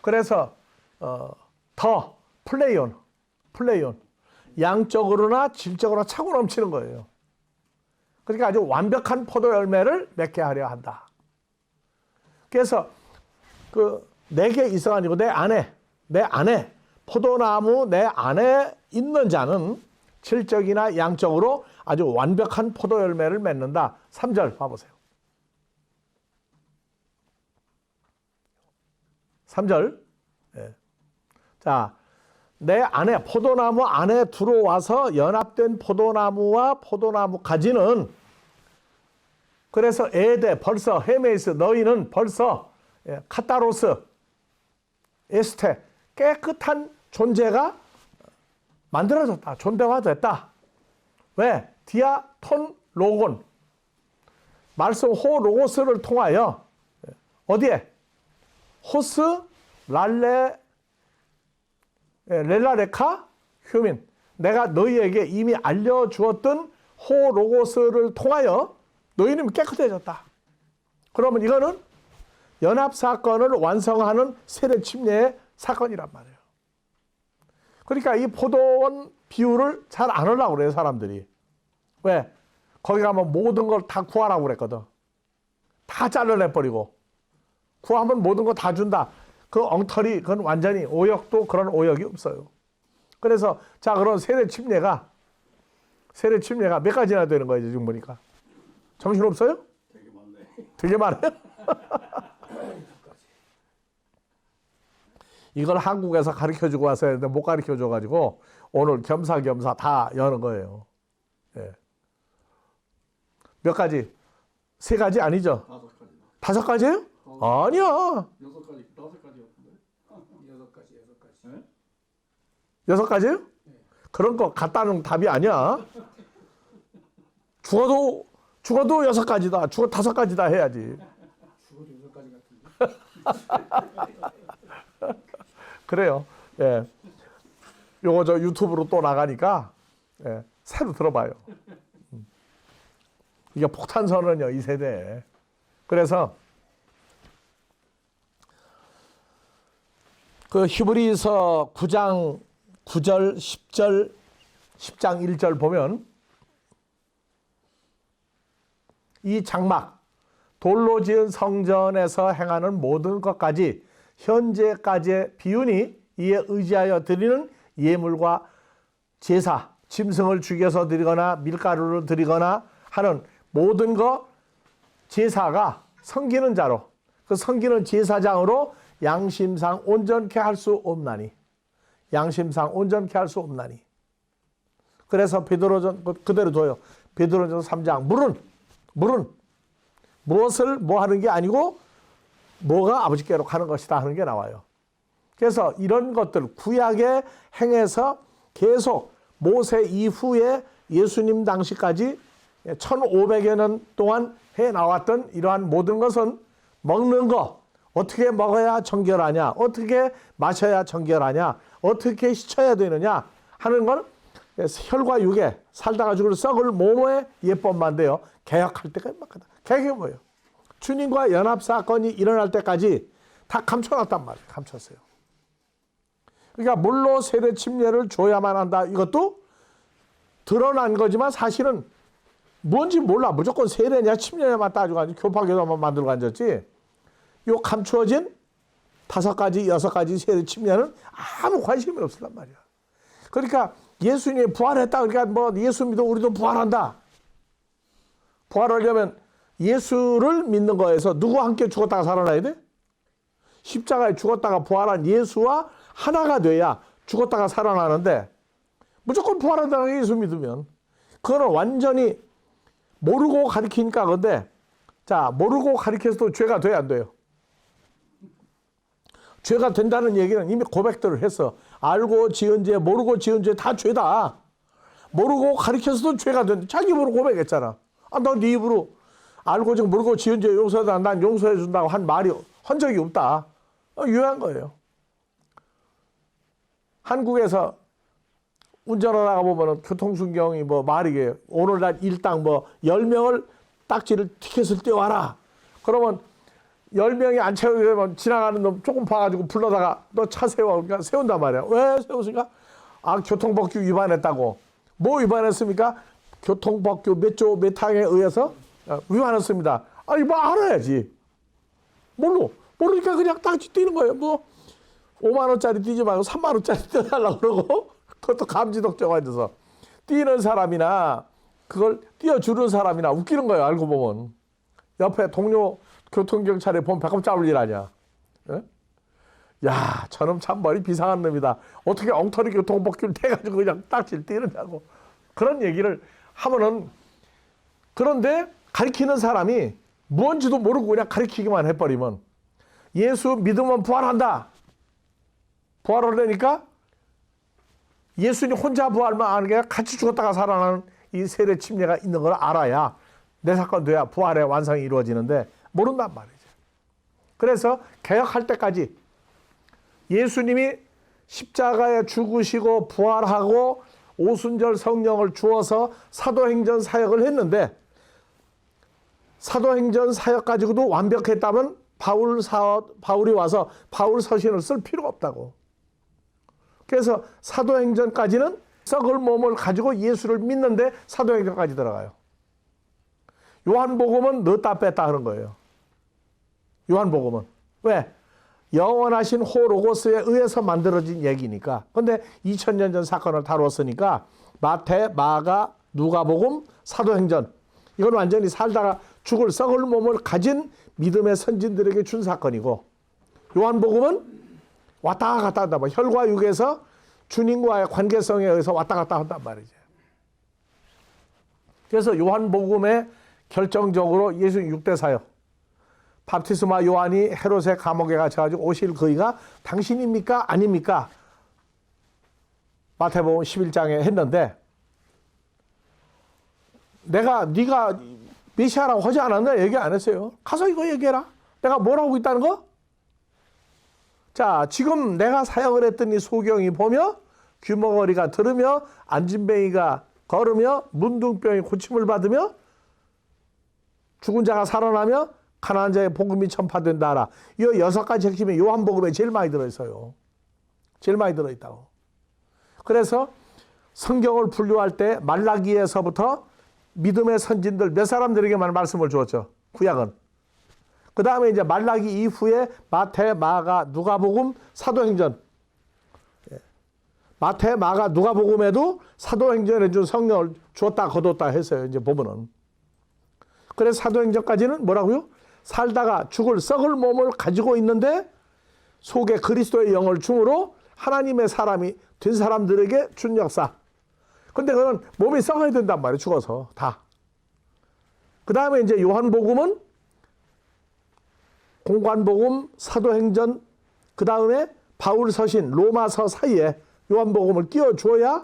그래서 더 플레이온 양적으로나 질적으로나 차고 넘치는 거예요. 그러니까 아주 완벽한 포도 열매를 맺게 하려 한다. 그래서 그 내게 있어 아니고 내 안에 포도나무 내 안에 있는 자는 질적이나 양적으로 아주 완벽한 포도 열매를 맺는다. 3절 봐보세요. 3절. 네. 자, 내 안에 포도나무 안에 들어와서 연합된 포도나무와 포도나무 가지는 그래서 에데 벌써 헤메이스 너희는 벌써 카타로스 에스테 깨끗한 존재가 만들어졌다. 존재화됐다. 왜? 디아톤 로곤 말씀 호 로고스를 통하여 어디에? 호스 랄레 렐라레카 휴민 내가 너희에게 이미 알려주었던 호 로고스를 통하여 너희는 깨끗해졌다. 그러면 이거는 연합사건을 완성하는 세례 침례의 사건이란 말이에요. 그러니까 이 포도원 비유를 잘 안 하려고 그래요, 사람들이. 왜? 거기 가면 모든 걸 다 구하라고 그랬거든. 다 잘라내버리고. 구하면 모든 거 다 준다. 그 엉터리, 그건 완전히 오역도 그런 오역이 없어요. 그래서, 자, 그런 세례 침례가 몇 가지나 되는 거예요, 지금 보니까. 정신 없어요? 되게 많네. 되게 많아요? 이걸 한국에서 가르쳐주고 왔어야 했는데 못 가르쳐줘가지고 오늘 겸사겸사 다 여는 거예요. 예. 몇 가지? 3가지 아니죠? 5가지. 5가지예요? 아니야. 6가지, 5가지였는데. 6가지. 네? 6가지예요? 그런 거 갖다는 답이 아니야. 죽어도 6가지다. 죽어 5가지다 해야지. 죽어도 6가지 같은데. 그래요. 예. 요거 저 유튜브로 또 나가니까 예. 새로 들어봐요. 이게 폭탄 선언이요, 이 세대에. 그래서 그 히브리서 9장 9절, 10절, 10장 1절 보면 이 장막, 돌로 지은 성전에서 행하는 모든 것까지 현재까지의 비유니 이에 의지하여 드리는 예물과 제사, 짐승을 죽여서 드리거나 밀가루를 드리거나 하는 모든 것 제사가 섬기는 자로, 그 섬기는 제사장으로 양심상 온전케 할 수 없나니. 양심상 온전케 할 수 없나니. 그래서 베드로전 그대로 둬요. 베드로전 3장 물은 무엇을 뭐 하는 게 아니고 뭐가 아버지께로 가는 것이다 하는 게 나와요. 그래서 이런 것들 구약에 행해서 계속 모세 이후에 예수님 당시까지 1500여 년 동안 해 나왔던 이러한 모든 것은 먹는 거, 어떻게 먹어야 정결하냐, 어떻게 마셔야 정결하냐, 어떻게 씻어야 되느냐 하는 건 혈과 육에 살다가 죽을 썩을 몸의 예법만 돼요. 개혁할 때까지 막 하다. 개혁이 뭐예요? 주님과 연합 사건이 일어날 때까지 다 감춰놨단 말이에요. 감췄어요. 그러니까 물로 세례 침례를 줘야만 한다. 이것도 드러난 거지만 사실은 뭔지 몰라. 무조건 세례냐 침례냐만 따져가지고 교파교도만 만들고 앉았지. 요 감추어진 5가지, 6가지 세례 침례는 아무 관심이 없었단 말이야. 그러니까 예수님이 부활했다. 그러니까 뭐 예수 믿어 우리도 부활한다. 부활하려면 예수를 믿는 거에서 누구와 함께 죽었다가 살아나야 돼? 십자가에 죽었다가 부활한 예수와 하나가 돼야 죽었다가 살아나는데 무조건 부활한다는 게 예수 믿으면 그거는 완전히 모르고 가르치니까 근데 자 모르고 가르쳐서도 죄가 돼야 안 돼요. 죄가 된다는 얘기는 이미 고백들을 했어. 알고 지은 죄, 모르고 지은 죄 다 죄다. 모르고 가르쳐서도 죄가 된다. 자기 입으로 고백했잖아. 아, 너 네 입으로 알고 지금 모르고 지은 죄 용서해다. 난 용서해 준다고 한 말이 한 적이 없다. 유효한 거예요. 한국에서 운전하다가 보면은 교통순경이 뭐 말이게 오늘날 일당 뭐 10명을 딱지를 티켓을 떼와라. 그러면 10명이 안 채우게 되면 지나가는 놈 조금 봐가지고 불러다가 너 차 세워. 그러니까 세운단 말이야. 왜 세웠습니까? 아, 교통법규 위반했다고. 뭐 위반했습니까? 교통법규 몇 조 몇 항에 의해서 위반했습니다. 아니, 뭐 알아야지. 모르니까 그냥 딱지 띄는 거예요. 뭐 5만 원짜리 띄지 말고 3만 원짜리 떼달라고 그러고 그것도 감지덕지가 앉아서 띄는 사람이나 그걸 띄워주는 사람이나 웃기는 거예요. 알고 보면. 옆에 동료 교통경찰에 보면 배꼽 잡을 일 아니야. 예? 야, 저놈 참 머리 비상한 놈이다. 어떻게 엉터리 교통법규를 떼가지고 그냥 딱지를 띄느냐고. 그런 얘기를 하면은 그런데 가르치는 사람이 뭔지도 모르고 그냥 가르치기만 해버리면 예수 믿으면 부활한다. 부활을 하니까 예수님 혼자 부활만 하는 게 아니라 같이 죽었다가 살아나는 이 세례 침례가 있는 걸 알아야 내 사건 돼야 부활의 완성이 이루어지는데 모른단 말이죠. 그래서 개혁할 때까지 예수님이 십자가에 죽으시고 부활하고 오순절 성령을 주어서 사도행전 사역을 했는데 사도행전 사역 가지고도 완벽했다면 바울이 와서 바울 서신을 쓸 필요가 없다고. 그래서 사도행전까지는 썩을 몸을 가지고 예수를 믿는데 사도행전까지 들어가요. 요한복음은 넣었다 뺐다 하는 거예요. 요한복음은. 왜? 영원하신 호로고스에 의해서 만들어진 얘기니까. 근데 2000년 전 사건을 다뤘으니까 마태, 마가, 누가복음, 사도행전. 이건 완전히 살다가 죽을 썩을 몸을 가진 믿음의 선진들에게 준 사건이고, 요한복음은 왔다 갔다 한다. 혈과 육에서 주님과의 관계성에 의해서 왔다 갔다 한단 말이죠. 그래서 요한복음에 결정적으로 예수 6대 사역. 밥티스마 요한이 헤롯의 감옥에 갇혀가지고 오실 그이가 당신입니까? 아닙니까? 마태복음 11장에 했는데, 네가 메시아라고 하지 않았나? 얘기 안 했어요. 가서 이거 얘기해라. 내가 뭘 하고 있다는 거? 자, 지금 내가 사역을 했더니 소경이 보며, 귀머거리가 들으며, 안진뱅이가 걸으며, 문둥병이 고침을 받으며, 죽은 자가 살아나며, 가난한 자의 복음이 전파된다 하라. 이 6가지 핵심이 요한복음에 제일 많이 들어있어요. 제일 많이 들어있다고. 그래서 성경을 분류할 때 말라기에서부터 믿음의 선진들 몇 사람들에게만 말씀을 주었죠. 구약은. 그 다음에 이제 말라기 이후에 마태, 마가, 누가복음, 사도행전. 마태, 마가, 누가복음에도 사도행전에 준 성령을 주었다 거뒀다 했어요. 이제 보면은. 그래서 사도행전까지는 뭐라고요? 살다가 죽을 썩을 몸을 가지고 있는데 속에 그리스도의 영을 중으로 하나님의 사람이 된 사람들에게 준 역사. 근데 그건 몸이 썩어야 된단 말이에요. 죽어서 다. 그 다음에 이제 요한복음은 공관복음, 사도행전, 그 다음에 바울서신, 로마서 사이에 요한복음을 끼워줘야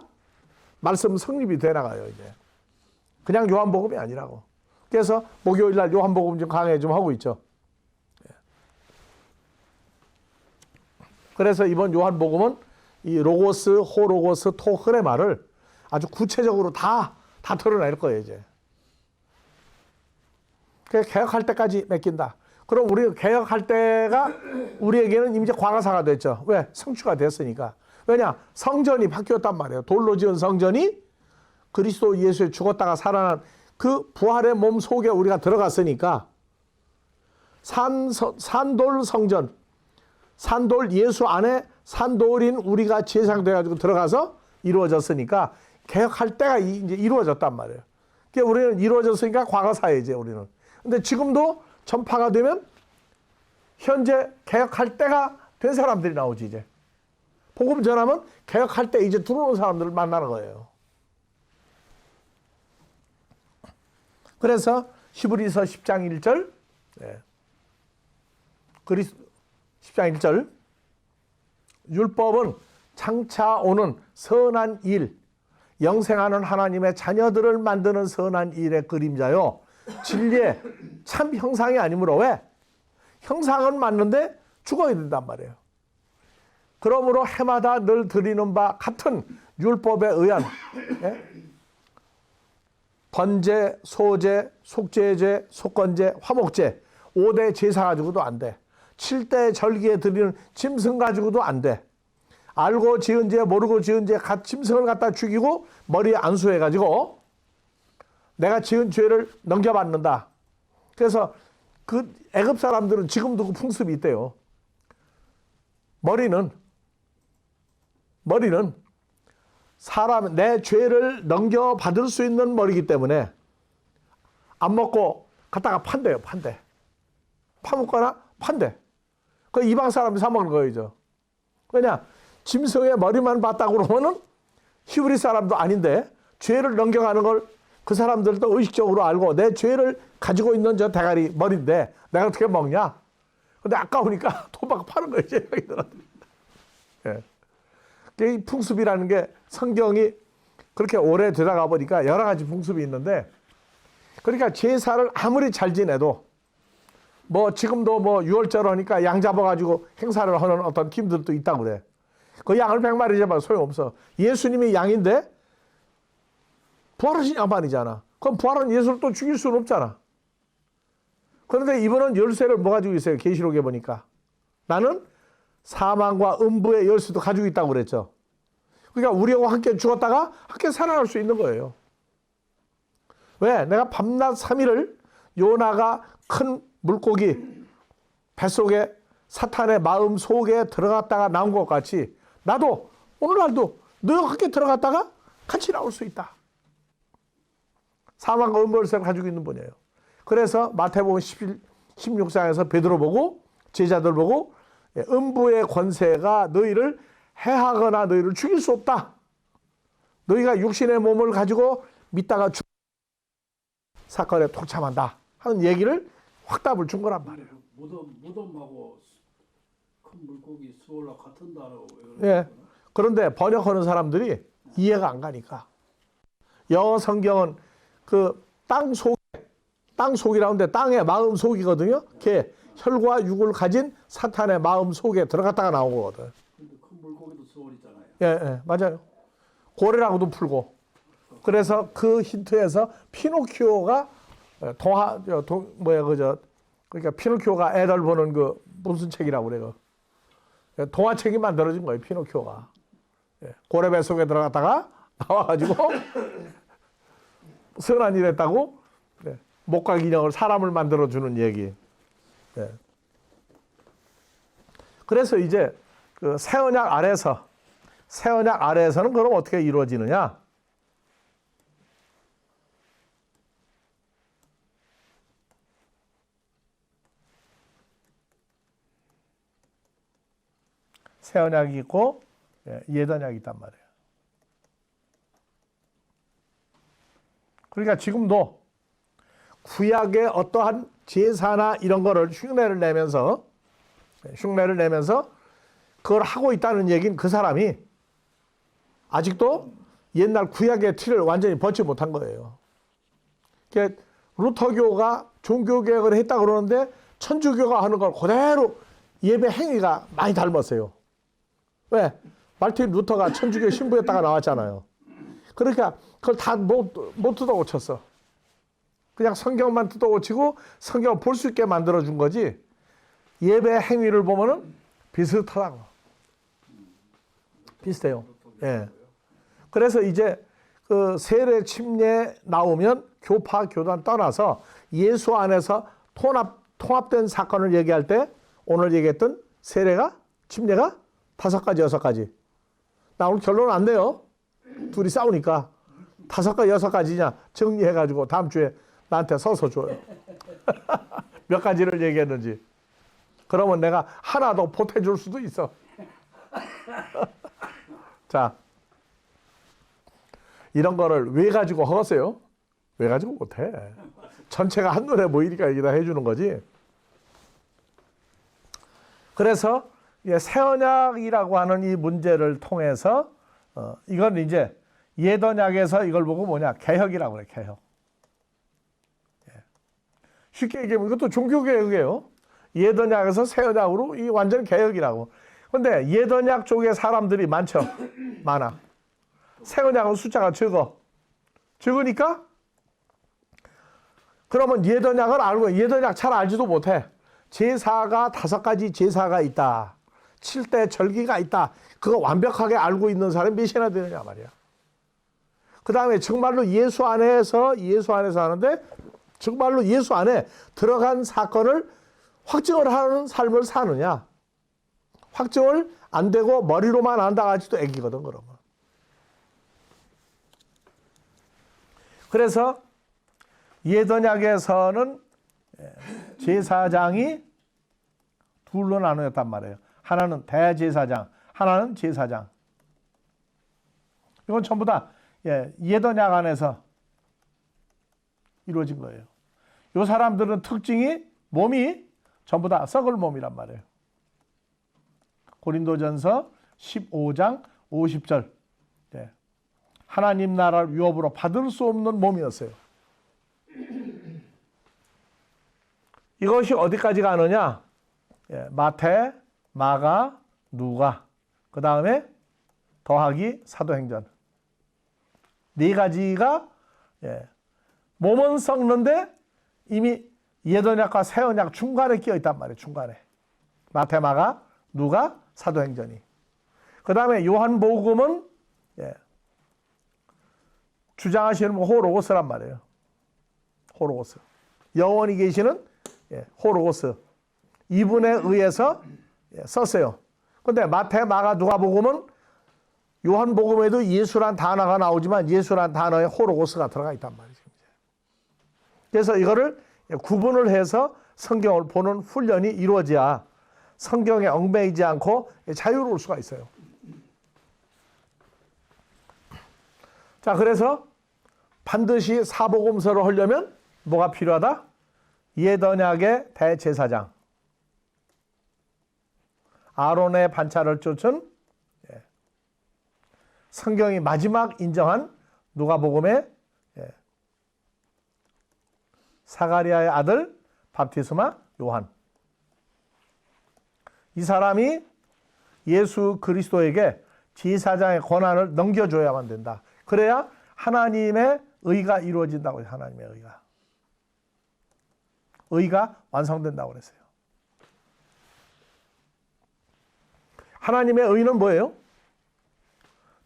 말씀 성립이 돼 나가요. 이제 그냥 요한복음이 아니라고. 그래서 목요일날 요한복음 좀 강해 좀 하고 있죠. 그래서 이번 요한복음은 이 로고스, 호로고스, 토흐레마를 아주 구체적으로 다 털어낼 거예요. 이제. 그래서 개혁할 때까지 맡긴다. 그럼 우리 개혁할 때가 우리에게는 이제 과거사가 됐죠. 왜? 성취가 됐으니까. 왜냐? 성전이 바뀌었단 말이에요. 돌로 지은 성전이 그리스도 예수에 죽었다가 살아난 그 부활의 몸 속에 우리가 들어갔으니까 산돌 성전, 산돌 예수 안에 산돌인 우리가 제상돼가지고 들어가서 이루어졌으니까 개혁할 때가 이제 이루어졌단 말이에요. 그러니까 우리는 이루어졌으니까 과거사에 이제 우리는. 근데 지금도 전파가 되면 현재 개혁할 때가 된 사람들이 나오지 이제. 복음 전하면 개혁할 때 이제 들어오는 사람들을 만나는 거예요. 그래서 히브리서 10장 1절, 10장 1절, 율법은 장차 오는 선한 일, 영생하는 하나님의 자녀들을 만드는 선한 일의 그림자요. 진리의 참 형상이 아니므로. 왜? 형상은 맞는데 죽어야 된단 말이에요. 그러므로 해마다 늘 드리는 바 같은 율법에 의한 번제, 소제, 속죄제, 속건제, 화목제 5대 제사 가지고도 안 돼. 7대 절기에 드리는 짐승 가지고도 안 돼. 알고 지은 죄 모르고 지은 죄 짐승을 갖다 죽이고 머리에 안수해 가지고 내가 지은 죄를 넘겨받는다. 그래서 그 애굽 사람들은 지금도 그 풍습이 있대요. 머리는 사람 내 죄를 넘겨받을 수 있는 머리이기 때문에 안 먹고 갖다가 판대요. 판대. 파먹거나 판대. 그 이방 사람이 사 먹는 거예요. 왜냐? 짐승의 머리만 봤다고 그러면은 히브리 사람도 아닌데 죄를 넘겨가는 걸 그 사람들도 의식적으로 알고 내 죄를 가지고 있는 저 대가리 머리인데 내가 어떻게 먹냐? 근데 아까우니까 돈 받고 파는 거예요. 자기들한테. 예. 이 풍습이라는 게 성경이 그렇게 오래 들어가 보니까 여러 가지 풍습이 있는데 그러니까 제사를 아무리 잘 지내도 뭐 지금도 뭐 6월절 하니까 양 잡아가지고 행사를 하는 어떤 팀들도 있다고 그래. 그 양을 100마리 잡아도 소용없어. 예수님이 양인데 부활하신 양반이잖아. 그럼 부활한 예수를 또 죽일 수는 없잖아. 그런데 이분은 열쇠를 뭐 가지고 있어요? 계시록에 보니까. 나는 사망과 음부의 열쇠도 가지고 있다고 그랬죠. 그러니까 우리하고 함께 죽었다가 함께 살아날 수 있는 거예요. 왜? 내가 밤낮 3일을 요나가 큰 물고기 뱃속에 사탄의 마음 속에 들어갔다가 나온 것 같이 나도 오늘날도 너와 함께 들어갔다가 같이 나올 수 있다. 사망과 음벌세를 가지고 있는 분이에요. 그래서 마태복음 16장에서 베드로 보고 제자들 보고 음부의 권세가 너희를 해하거나 너희를 죽일 수 없다. 너희가 육신의 몸을 가지고 믿다가 사건에 동참한다 하는 얘기를 확답을 준 거란 말이에요. 무덤하고 큰 물고기 수월라 같은 단어. 예. 그런데 번역하는 사람들이 이해가 안 가니까. 영어 성경은 그 땅 속이라는데 땅의 마음 속이거든요. 걔 혈과 육을 가진 사탄의 마음 속에 들어갔다가 나온 거거든. 근데 큰 물고기도 수월이잖아요. 예, 맞아요. 고래라고도 풀고. 그래서 그 힌트에서 피노키오가 그러니까 피노키오가 애들 보는 그 무슨 책이라고 그래요. 동화책이 만들어진 거예요, 피노키오가. 고래 뱃속에 들어갔다가 나와가지고 선한 일 했다고 목각 인형을 사람을 만들어주는 얘기. 그래서 이제 그 새 언약 아래에서는 그럼 어떻게 이루어지느냐? 새 언약이 있고 옛 언약이 있단 말이에요. 그러니까 지금도 구약의 어떠한 제사나 이런 거를 흉내를 내면서 그걸 하고 있다는 얘기는 그 사람이 아직도 옛날 구약의 틀을 완전히 벗지 못한 거예요. 그러니까 루터교가 종교개혁을 했다 그러는데 천주교가 하는 걸 그대로 예배 행위가 많이 닮았어요. 왜? 말틴 루터가 천주교 신부였다가 나왔잖아요. 그러니까 그걸 다 못 뜯어 고쳤어. 그냥 성경만 뜯어 고치고 성경을 볼 수 있게 만들어 준 거지. 예배 행위를 보면은 비슷하다고. 비슷해요. 예. 그래서 이제 그 세례 침례 나오면 교파 교단 떠나서 예수 안에서 통합된 사건을 얘기할 때 오늘 얘기했던 세례가 침례가 5가지 6가지. 나 오늘 결론 안 내요. 둘이 싸우니까 5가지 6가지냐 정리해가지고 다음 주에 나한테 써서 줘요. 몇 가지를 얘기했는지. 그러면 내가 하나 더 보태줄 수도 있어. 자, 이런 거를 왜 가지고 하겠어요? 왜 가지고 못해? 전체가 한눈에 보이니까 여기다 해주는 거지. 그래서 새 언약이라고 하는 이 문제를 통해서 이건 이제 옛 언약에서 이걸 보고 뭐냐? 개혁이라고 그래, 개혁. 쉽게 얘기하면 이것도 종교개혁이에요. 옛 언약에서 새 언약으로 이 완전 개혁이라고. 근데 옛 언약 쪽에 사람들이 많아. 새 언약은 숫자가 적으니까 그러면 옛 언약을 알고 옛 언약 잘 알지도 못해. 제사가 5가지 제사가 있다. 7대 절기가 있다. 그거 완벽하게 알고 있는 사람이 몇이나 되느냐 말이야. 그 다음에 정말로 예수 안에서 하는데 정말로 예수 안에 들어간 사건을 확증을 하는 삶을 사느냐. 확증을 안 되고 머리로만 안다 하지도 애기거든 그러면. 그래서 옛 언약에서는 제사장이 둘로 나누었단 말이에요. 하나는 대제사장, 하나는 제사장. 이건 전부 다 옛 언약 안에서 이루어진 거예요. 이 사람들은 특징이 몸이 전부 다 썩을 몸이란 말이에요. 고린도전서 15장 50절. 하나님 나라를 유업으로 받을 수 없는 몸이었어요. 이것이 어디까지 가느냐? 마태, 마가, 누가, 그 다음에 더하기 사도행전. 4가지가 몸은 썩는데 이미 옛 언약과 새 언약 중간에 끼어 있단 말이에요. 중간에. 마태, 마가, 누가, 사도행전이. 그 다음에 요한복음은 예. 주장하시는 분 호로고스란 말이에요. 호로고스. 영원히 계시는 호로고스. 이분에 의해서 썼어요. 근데 마태, 마가, 누가복음은 요한복음에도 예수란 단어가 나오지만 예수란 단어에 호로고스가 들어가 있단 말이죠. 그래서 이거를 구분을 해서 성경을 보는 훈련이 이루어져야 성경에 얽매이지 않고 자유로울 수가 있어요. 자, 그래서 반드시 사복음서를 하려면 뭐가 필요하다? 옛언약의 대제사장. 아론의 반차를 쫓은 성경이 마지막 인정한 누가복음의 사가리아의 아들 밥티스마 요한. 이 사람이 예수 그리스도에게 제사장의 권한을 넘겨줘야만 된다. 그래야 하나님의 의가 이루어진다고 해요. 하나님의 의가. 의가 완성된다고 그랬어요. 하나님의 의는 뭐예요?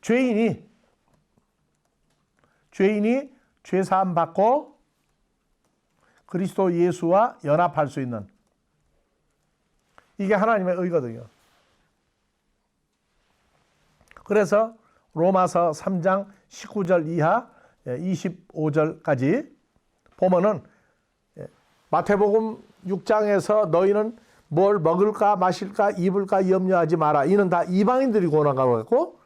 죄인이 죄사함 받고 그리스도 예수와 연합할 수 있는, 이게 하나님의 의거든요. 그래서 로마서 3장 19절 이하 25절까지 보면은 마태복음 6장에서 너희는 뭘 먹을까 마실까 입을까 염려하지 마라. 이는 다 이방인들이 권한다고 했고,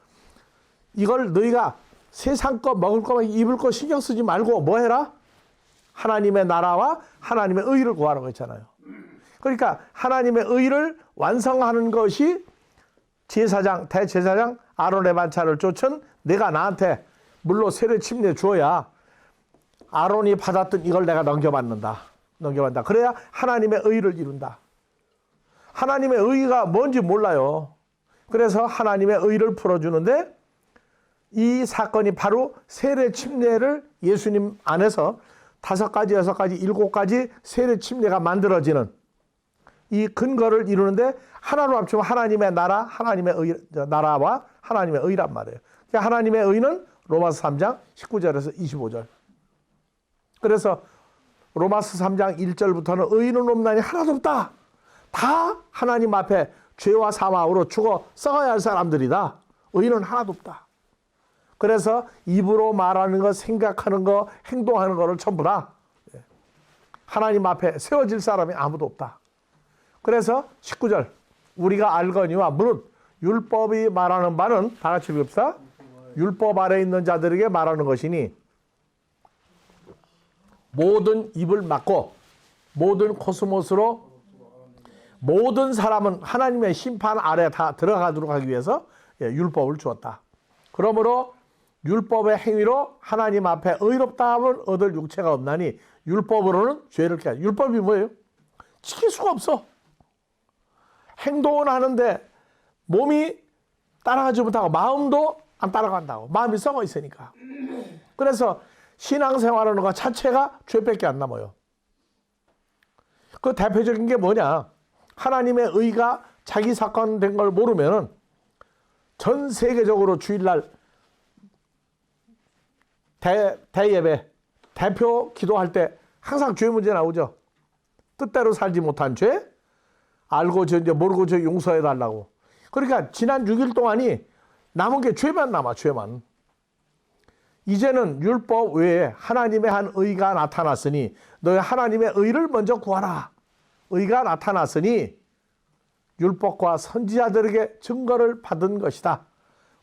이걸 너희가 세상 거 먹을 거 입을 거 신경 쓰지 말고 뭐 해라? 하나님의 나라와 하나님의 의를 구하라고 했잖아요. 그러니까 하나님의 의를 완성하는 것이 제사장, 대제사장 아론의 반차를 쫓은 내가 나한테 물로 세례 침례 주어야 아론이 받았던 이걸 내가 넘겨받는다. 그래야 하나님의 의를 이룬다. 하나님의 의가 뭔지 몰라요. 그래서 하나님의 의를 풀어주는데 이 사건이 바로 세례 침례를 예수님 안에서 5가지, 6가지, 7가지 세례 침례가 만들어지는 이 근거를 이루는데 하나로 합치면 하나님의 나라, 하나님의 의, 나라와 하나님의 의란 말이에요. 그러니까 하나님의 의는 로마서 3장 19절에서 25절. 그래서 로마서 3장 1절부터는 의인은 없나니 하나도 없다. 다 하나님 앞에 죄와 사망으로 죽어 썩어야 할 사람들이다. 의인은 하나도 없다. 그래서 입으로 말하는 거, 생각하는 거, 행동하는 거를 전부 다 하나님 앞에 세워질 사람이 아무도 없다. 그래서 19절 우리가 알거니와 무릇 율법이 말하는 바는 다 같이 읽읍시다. 율법 아래 있는 자들에게 말하는 것이니 모든 입을 막고 모든 코스모스로 모든 사람은 하나님의 심판 아래 다 들어가도록 하기 위해서 율법을 주었다. 그러므로 율법의 행위로 하나님 앞에 의롭다함을 얻을 육체가 없나니 율법으로는 죄를 깨. 율법이 뭐예요? 지킬 수가 없어. 행동은 하는데 몸이 따라가지 못하고 마음도 안 따라간다고. 마음이 썩어 있으니까. 그래서 신앙생활하는 것 자체가 죄밖에 안 남아요. 그 대표적인 게 뭐냐? 하나님의 의가 자기 사건 된 걸 모르면은 전 세계적으로 주일날 대예배, 대표 기도할 때 항상 죄 문제 나오죠. 뜻대로 살지 못한 죄, 알고 저 이제 모르고 저 용서해 달라고. 그러니까 지난 6일 동안이 남은 게 죄만 남아, 죄만. 이제는 율법 외에 하나님의 한 의가 나타났으니 너희 하나님의 의를 먼저 구하라. 의가 나타났으니 율법과 선지자들에게 증거를 받은 것이다.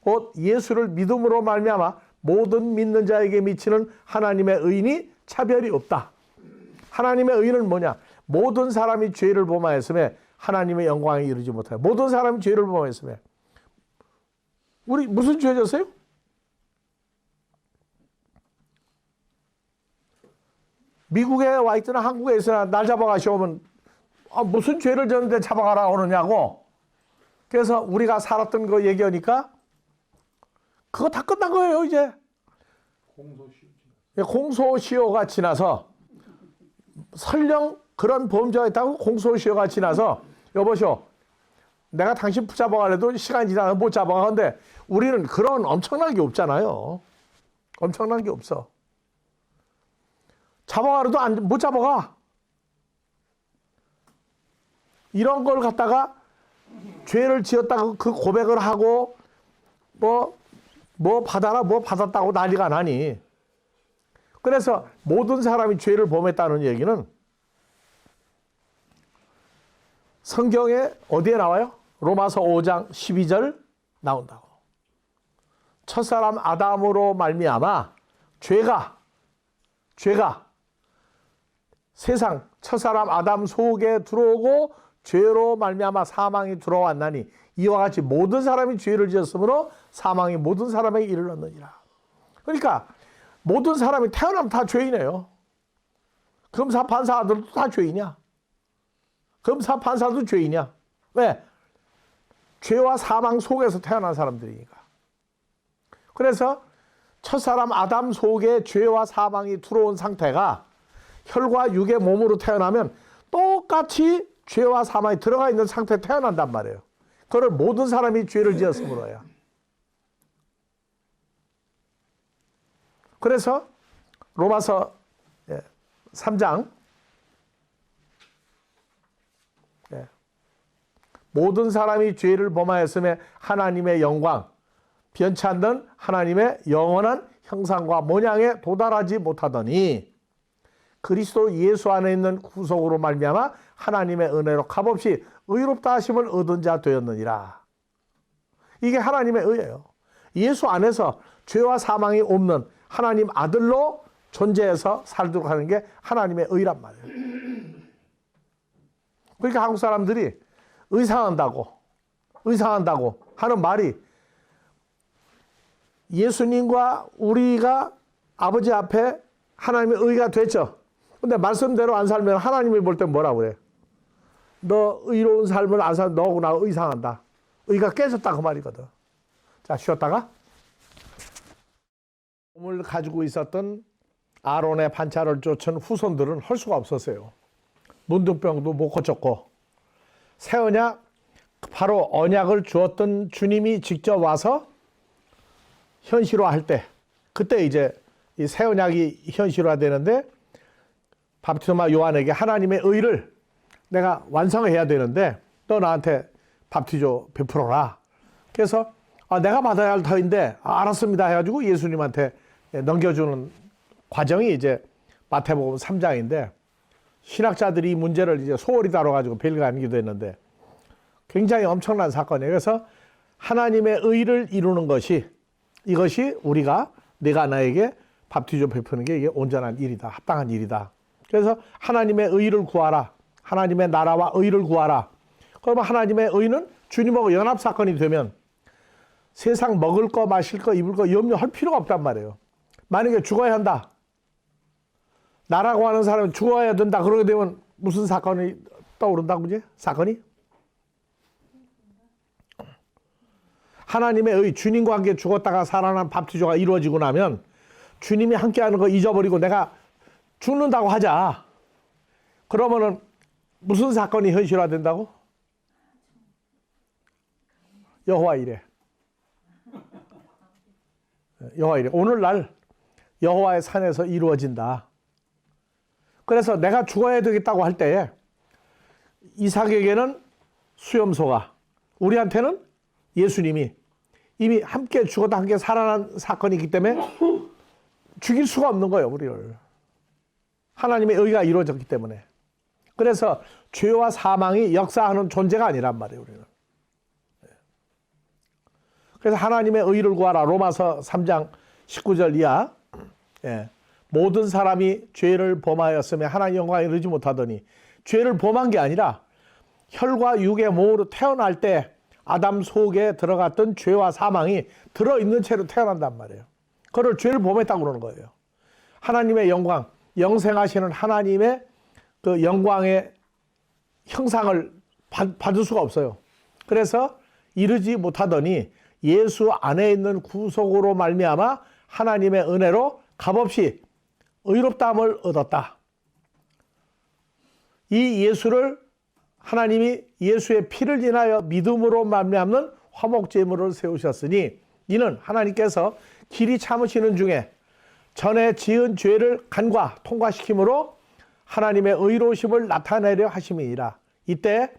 곧 예수를 믿음으로 말미암아 모든 믿는 자에게 미치는 하나님의 의인이 차별이 없다. 하나님의 의는 뭐냐? 모든 사람이 죄를 범하였음에 하나님의 영광에 이르지 못하여. 모든 사람이 죄를 범하였음에. 우리 무슨 죄 졌어요? 미국에 와 있거나 한국에 있으나 날 잡아가시오면 무슨 죄를 졌는데 잡아가라 오느냐고. 그래서 우리가 살았던 거 얘기하니까 그거 다 끝난 거예요, 이제. 공소시효가 지나서 설령 그런 범죄가 있다고 공소시효가 지나서 여보시오, 내가 당신 붙잡아가려도 시간이 지나서 못 잡아가는데 우리는 그런 엄청난 게 없잖아요. 엄청난 게 없어. 잡아가도 못 잡아가. 이런 걸 갖다가 죄를 지었다고 그 고백을 하고 뭐 받아라 뭐 받았다고 난리가 나니. 그래서 모든 사람이 죄를 범했다는 얘기는 성경에 어디에 나와요? 로마서 5장 12절 나온다고. 첫사람 아담으로 말미암아 죄가 세상 첫사람 아담 속에 들어오고 죄로 말미암아 사망이 들어왔나니 이와 같이 모든 사람이 죄를 지었으므로 사망이 모든 사람에게 이르렀느니라. 그러니까 모든 사람이 태어나면 다 죄인이에요. 검사 판사 아들도 다 죄인이야. 검사 판사도 죄인이야. 왜? 죄와 사망 속에서 태어난 사람들이니까. 그래서 첫사람 아담 속에 죄와 사망이 들어온 상태가 혈과 육의 몸으로 태어나면 똑같이 죄와 사망이 들어가 있는 상태에 태어난단 말이에요. 그걸 모든 사람이 죄를 지었으므로요. 그래서 로마서 3장 모든 사람이 죄를 범하였음에 하나님의 영광 변치 않는 하나님의 영원한 형상과 모양에 도달하지 못하더니 그리스도 예수 안에 있는 구속으로 말미암아 하나님의 은혜로 값없이 의롭다 하심을 얻은 자 되었느니라. 이게 하나님의 의예요. 예수 안에서 죄와 사망이 없는 하나님 아들로 존재해서 살도록 하는 게 하나님의 의란 말이에요. 그러니까 한국 사람들이 의상한다고 하는 말이 예수님과 우리가 아버지 앞에 하나님의 의가 됐죠. 근데 말씀대로 안 살면 하나님이 볼 때 뭐라 그래? 너 의로운 삶을 안 살, 너하고 나 의상한다. 의가 깨졌다 그 말이거든. 자, 쉬었다가 몸을 가지고 있었던 아론의 반차를 쫓은 후손들은 할 수가 없었어요. 문둥병도 못 고쳤고 새 언약 바로 언약을 주었던 주님이 직접 와서 현실화할 때 그때 이제 이 새 언약이 현실화되는데 밥티스마 요한에게 하나님의 의를 내가 완성해야 되는데 너 나한테 밥티조 베풀어라. 그래서 내가 받아야 할 터인데 알았습니다 해가지고 예수님한테 넘겨주는 과정이 이제 마태복음 3장인데 신학자들이 이 문제를 이제 소홀히 다뤄가지고 별거 아니기도 했는데 굉장히 엄청난 사건이에요. 그래서 하나님의 의를 이루는 것이 이것이 우리가 내가 나에게 밥티조 베푸는 게 이게 온전한 일이다. 합당한 일이다. 그래서 하나님의 의를 구하라. 하나님의 나라와 의를 구하라. 그러면 하나님의 의는 주님하고 연합사건이 되면 세상 먹을 거 마실 거 입을 거 염려할 필요가 없단 말이에요. 만약에 죽어야 한다. 나라고 하는 사람은 죽어야 된다. 그러게 되면 무슨 사건이 떠오른다고 그지? 사건이? 하나님의 의, 주님과 함께 죽었다가 살아난 밥티조가 이루어지고 나면 주님이 함께하는 거 잊어버리고 내가 죽는다고 하자. 그러면은 무슨 사건이 현실화된다고? 여호와 이래. 여호와 이래. 오늘날 여호와의 산에서 이루어진다. 그래서 내가 죽어야 되겠다고 할 때에 이삭에게는 수염소가, 우리한테는 예수님이 이미 함께 죽었다 함께 살아난 사건이기 때문에 죽일 수가 없는 거예요, 우리를. 하나님의 의가 이루어졌기 때문에. 그래서 죄와 사망이 역사하는 존재가 아니란 말이에요, 우리는. 그래서 하나님의 의를 구하라. 로마서 3장 19절 이하. 모든 사람이 죄를 범하였으며 하나님 영광에 이르지 못하더니 죄를 범한 게 아니라 혈과 육의 몸으로 태어날 때 아담 속에 들어갔던 죄와 사망이 들어있는 채로 태어난단 말이에요. 그걸 죄를 범했다고 그러는 거예요. 하나님의 영광, 영생하시는 하나님의 그 영광의 형상을 받을 수가 없어요. 그래서 이르지 못하더니 예수 안에 있는 구속으로 말미암아 하나님의 은혜로 값없이 의롭다함을 얻었다. 이 예수를 하나님이 예수의 피를 인하여 믿음으로 말미암는 화목제물을 세우셨으니 이는 하나님께서 길이 참으시는 중에 전에 지은 죄를 간과 통과시킴으로 하나님의 의로우심을 나타내려 하심이니라. 이때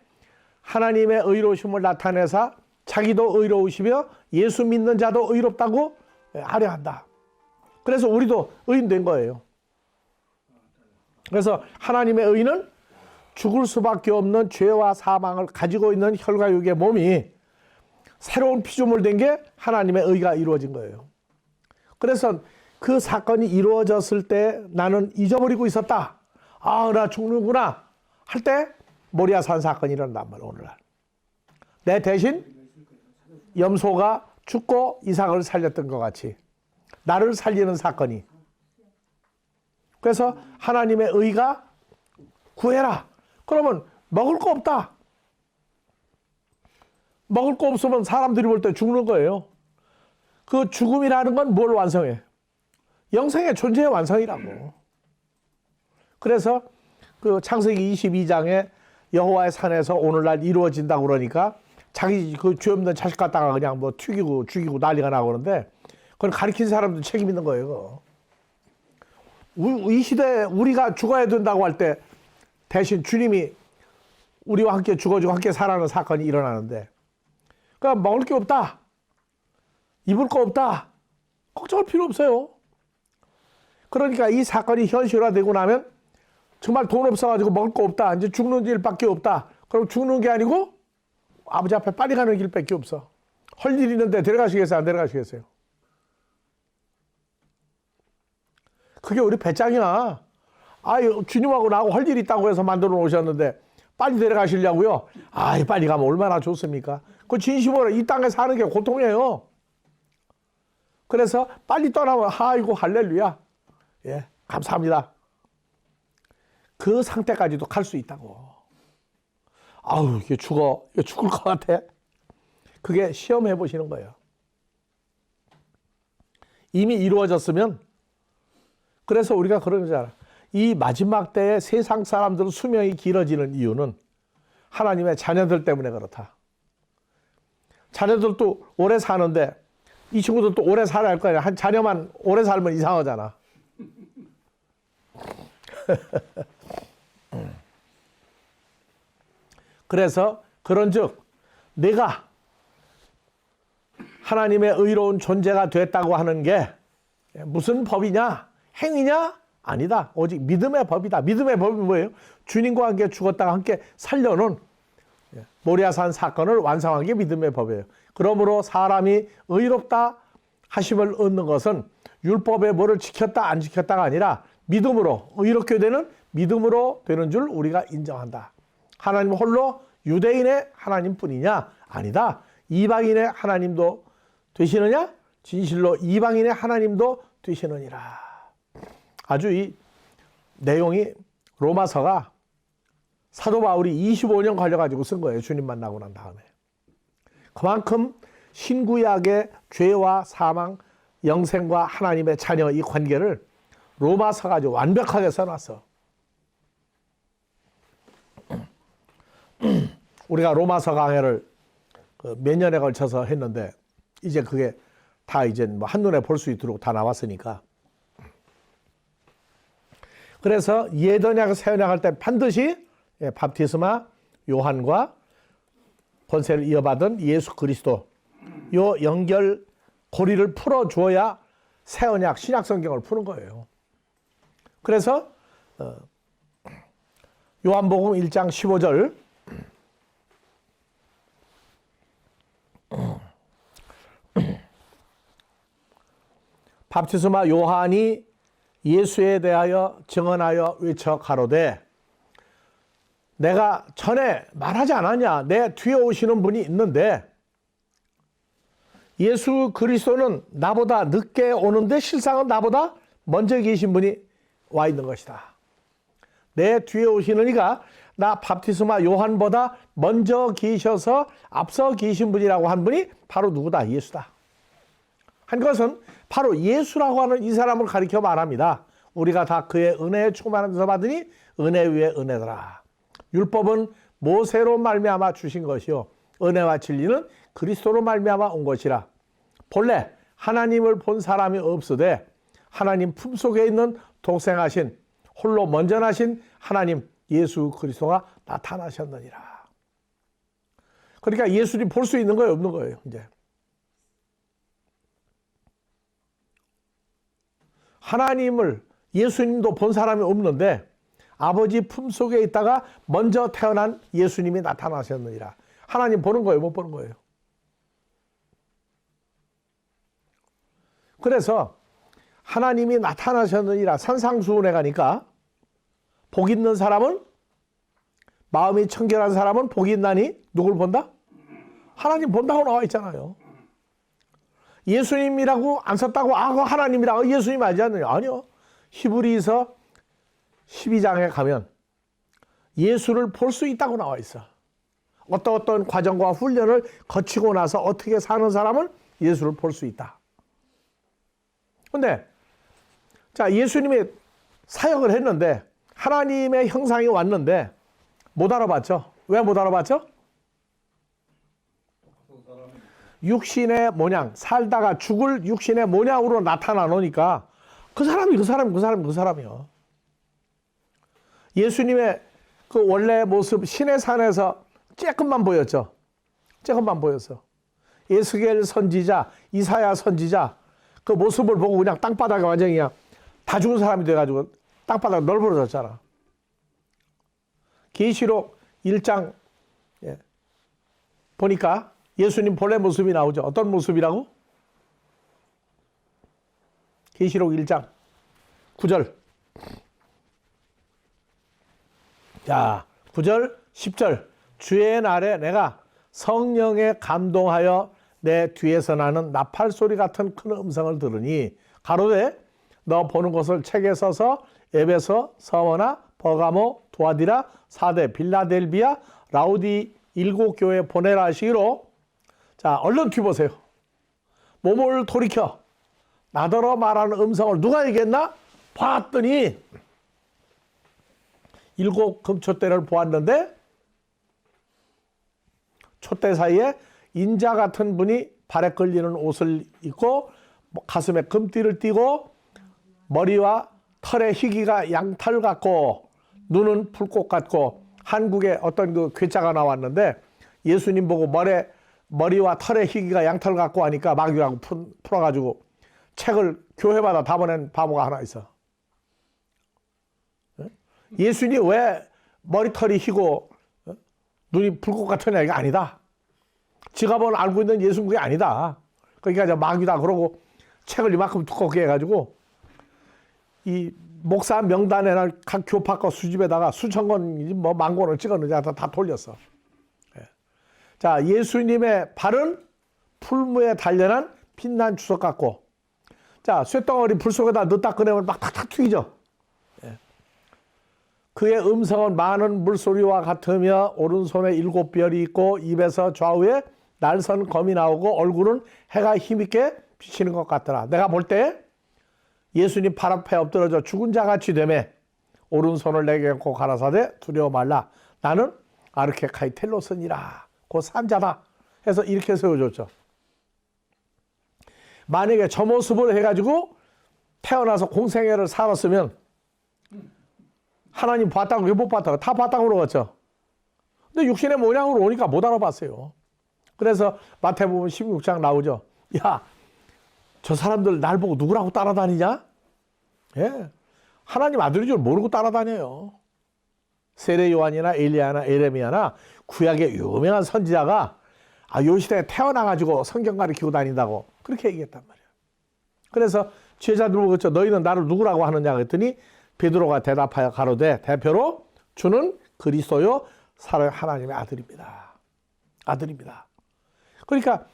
하나님의 의로우심을 나타내사 자기도 의로우시며 예수 믿는 자도 의롭다고 하려 한다. 그래서 우리도 의인 된 거예요. 그래서 하나님의 의는 죽을 수밖에 없는 죄와 사망을 가지고 있는 혈과육의 몸이 새로운 피조물 된 게 하나님의 의가 이루어진 거예요. 그래서 그 사건이 이루어졌을 때 나는 잊어버리고 있었다. 아, 나 죽는구나 할 때 모리아산 사건이 일어난단 말이에요. 오늘날 내 대신 염소가 죽고 이삭을 살렸던 것 같이 나를 살리는 사건이. 그래서 하나님의 의가 구해라. 그러면 먹을 거 없다. 먹을 거 없으면 사람들이 볼 때 죽는 거예요. 그 죽음이라는 건 뭘 완성해? 영생의 존재의 완성이라고. 그래서 그 창세기 22장에 여호와의 산에서 오늘날 이루어진다고 그러니까 자기 그 죄 없는 자식 갖다가 그냥 뭐 튀기고 죽이고 난리가 나고 그러는데 그건 가르친 사람도 책임 있는 거예요. 이 시대에 우리가 죽어야 된다고 할 때 대신 주님이 우리와 함께 죽어주고 함께 살아가는 사건이 일어나는데 그러니까 먹을 게 없다. 입을 거 없다. 걱정할 필요 없어요. 그러니까 이 사건이 현실화되고 나면 정말 돈 없어가지고 먹을 거 없다. 이제 죽는 일밖에 없다. 그럼 죽는 게 아니고 아버지 앞에 빨리 가는 길밖에 없어. 할 일 있는데 데려가시겠어요? 안 데려가시겠어요? 그게 우리 배짱이야. 아유, 주님하고 나하고 할 일이 있다고 해서 만들어 놓으셨는데 빨리 데려가시려고요? 아이, 빨리 가면 얼마나 좋습니까? 그 진심으로 이 땅에 사는 게 고통이에요. 그래서 빨리 떠나면 아이고 할렐루야. 예, 감사합니다. 그 상태까지도 갈 수 있다고. 아우, 이게 죽을 것 같아. 그게 시험해 보시는 거예요. 이미 이루어졌으면. 그래서 우리가 그런 거잖아. 이 마지막 때에 세상 사람들은 수명이 길어지는 이유는 하나님의 자녀들 때문에 그렇다. 자녀들도 오래 사는데 이 친구들도 오래 살아야 할 거 아니야. 한 자녀만 오래 살면 이상하잖아. 그래서 그런즉 내가 하나님의 의로운 존재가 됐다고 하는 게 무슨 법이냐? 행위냐? 아니다. 오직 믿음의 법이다. 믿음의 법이 뭐예요? 주님과 함께 죽었다가 함께 살려놓은 모리아산 사건을 완성한 게 믿음의 법이에요. 그러므로 사람이 의롭다 하심을 얻는 것은 율법의 뭐를 지켰다 안 지켰다가 아니라 믿음으로, 의롭게 되는 믿음으로 되는 줄 우리가 인정한다. 하나님 홀로 유대인의 하나님뿐이냐? 아니다. 이방인의 하나님도 되시느냐? 진실로 이방인의 하나님도 되시느니라. 아주 이 내용이 로마서가 사도 바울이 25년 걸려가지고 쓴 거예요. 주님 만나고 난 다음에. 그만큼 신구약의 죄와 사망, 영생과 하나님의 자녀 이 관계를 로마서가 아주 완벽하게 써놨어. 우리가 로마서 강해를 몇 년에 걸쳐서 했는데 이제 그게 다 이제 뭐 한눈에 볼 수 있도록 다 나왔으니까. 그래서 예언약 새언약 할 때 반드시 밥티스마 요한과 권세를 이어받은 예수 그리스도 요 연결 고리를 풀어줘야 새언약 신약 성경을 푸는 거예요. 그래서 요한복음 1장 15절 밥티스마 요한이 예수에 대하여 증언하여 외쳐 가로되 내가 전에 말하지 않았냐? 내 뒤에 오시는 분이 있는데 예수 그리스도는 나보다 늦게 오는데 실상은 나보다 먼저 계신 분이 와 있는 것이다. 내 뒤에 오시는 이가 나 밥티스마 요한보다 먼저 계셔서 앞서 계신 분이라고 한 분이 바로 누구다? 예수다. 한 것은 바로 예수라고 하는 이 사람을 가리켜 말합니다. 우리가 다 그의 은혜에 충만하면서 받으니 은혜 위에 은혜더라. 율법은 모세로 말미암아 주신 것이요 은혜와 진리는 그리스도로 말미암아 온 것이라. 본래 하나님을 본 사람이 없으되 하나님 품속에 있는 독생하신 홀로 먼저 나신 하나님 예수 그리스도가 나타나셨느니라. 그러니까 예수님 볼 수 있는 거예요, 없는 거예요, 이제. 하나님을 예수님도 본 사람이 없는데 아버지 품속에 있다가 먼저 태어난 예수님이 나타나셨느니라. 하나님 보는 거예요, 못 보는 거예요? 그래서 하나님이 나타나셨느니라 산상수훈에 가니까 복 있는 사람은, 마음이 청결한 사람은 복이 있나니 누굴 본다? 하나님 본다고 나와 있잖아요. 예수님이라고 안 썼다고 그거 하나님이라고 예수님 알지 않느냐? 아니요. 히브리서 12장에 가면 예수를 볼 수 있다고 나와 있어. 어떤 과정과 훈련을 거치고 나서 어떻게 사는 사람은 예수를 볼 수 있다. 근데 자, 예수님이 사역을 했는데 하나님의 형상이 왔는데 못 알아봤죠. 왜 못 알아봤죠? 육신의 모양, 살다가 죽을 육신의 모양으로 나타나 놓으니까 그 사람이요. 예수님의 그 원래 모습 신의 산에서 조금만 보였죠. 조금만 보였어. 에스겔 선지자, 이사야 선지자 그 모습을 보고 그냥 땅바닥에 완전히 그냥 다 죽은 사람이 돼가지고 땅바닥 널브러졌잖아. 계시록 1장 보니까 예수님 본래 모습이 나오죠. 어떤 모습이라고? 계시록 1장 9절. 자, 9절, 10절. 주의 날에 내가 성령에 감동하여 내 뒤에서 나는 나팔 소리 같은 큰 음성을 들으니 가로되 너 보는 것을 책에 써서 에베소, 서머나, 버가모, 두아디라, 사대, 빌라델비아, 라우디 7교회 보내라 하시기로. 자, 얼른 뒤보세요. 몸을 돌이켜 나더러 말하는 음성을 누가 얘기했나? 봤더니 7 금촛대를 보았는데 촛대 사이에 인자 같은 분이 발에 걸리는 옷을 입고 가슴에 금띠를 띠고 머리와 털에 희기가 양털 같고 눈은 풀꽃 같고 한국에 어떤 그 괴짜가 나왔는데 예수님 보고 머리와 털에 희기가 양털 같고 하니까 마귀라고 풀어가지고 책을 교회마다 다 보낸 바보가 하나 있어. 예수님 왜 머리털이 희고 눈이 불꽃 같으냐 이게 아니다. 지가 알고 있는 예수는 그게 아니다. 그러니까 저 마귀다 그러고 책을 이만큼 두껍게 해가지고 이 목사 명단에나 각 교파과 수집에다가 수천 권, 뭐 만 권을 찍었는지 다 돌렸어. 자, 예수님의 발은 풀무에 단련한 빛난 주석 같고, 자, 쇳덩어리 불 속에다 넣다 꺼내면 막 탁탁 튀기죠. 그의 음성은 많은 물소리와 같으며 오른손에 7별이 있고 입에서 좌우에 날선 검이 나오고 얼굴은 해가 힘있게 비치는 것 같더라. 내가 볼 때 예수님 발 앞에 엎드러져 죽은 자같이 되매 오른손을 내게 얹고 가라사대 두려워 말라. 나는 아르케카이텔로스니라. 그 산자다. 해서 이렇게 세워줬죠. 만약에 저 모습을 해가지고 태어나서 공생애를 살았으면 하나님 봤다고 왜 못 봤다고? 다 봤다고 그러겠죠. 근데 육신의 모양으로 오니까 못 알아봤어요. 그래서 마태복음 16장 나오죠. 야, 저 사람들 날 보고 누구라고 따라다니냐? 예, 하나님 아들인 줄 모르고 따라다녀요. 세례 요한이나 엘리야나 에레미야나 구약의 유명한 선지자가 요 시대에 태어나가지고 성경 가르치고 다닌다고 그렇게 얘기했단 말이에요. 그래서 제자들 보고 너희는 나를 누구라고 하느냐 그랬더니 베드로가 대답하여 가로되 대표로 주는 그리스도요 살아요 하나님의 아들입니다. 아들입니다. 그러니까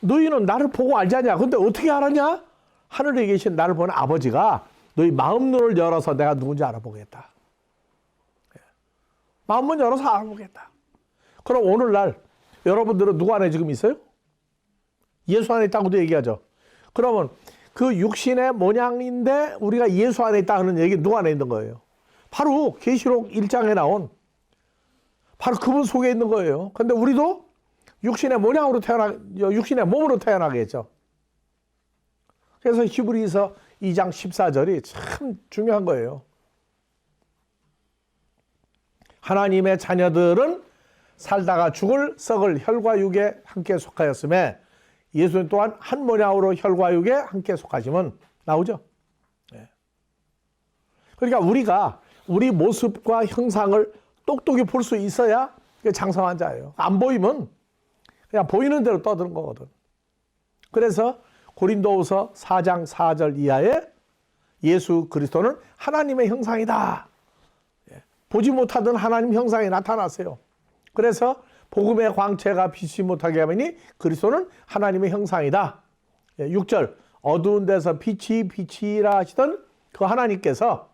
너희는 나를 보고 알지 않냐? 근데 어떻게 알았냐? 하늘에 계신 나를 보는 아버지가 너희 마음문을 열어서 내가 누군지 알아보겠다. 마음문 열어서 알아보겠다. 그럼 오늘날 여러분들은 누구 안에 지금 있어요? 예수 안에 있다고도 얘기하죠. 그러면 그 육신의 모양인데 우리가 예수 안에 있다는 얘기 누구 안에 있는 거예요? 바로 계시록 1장에 나온 바로 그분 속에 있는 거예요. 근데 우리도 육신의 모양으로 육신의 몸으로 태어나겠죠. 그래서 히브리서 2장 14절이 참 중요한 거예요. 하나님의 자녀들은 살다가 죽을 썩을 혈과 육에 함께 속하였음에 예수님 또한 한 모양으로 혈과 육에 함께 속하심은 나오죠. 그러니까 우리가 우리 모습과 형상을 똑똑히 볼 수 있어야 장성한 자예요. 안 보이면 그냥 보이는 대로 떠드는 거거든. 그래서 고린도후서 4장 4절 이하에 예수 그리스도는 하나님의 형상이다. 보지 못하던 하나님 형상이 나타났어요. 그래서 복음의 광채가 비치지 못하게 하니 그리스도는 하나님의 형상이다. 6절 어두운 데서 빛이 비치라 하시던 그 하나님께서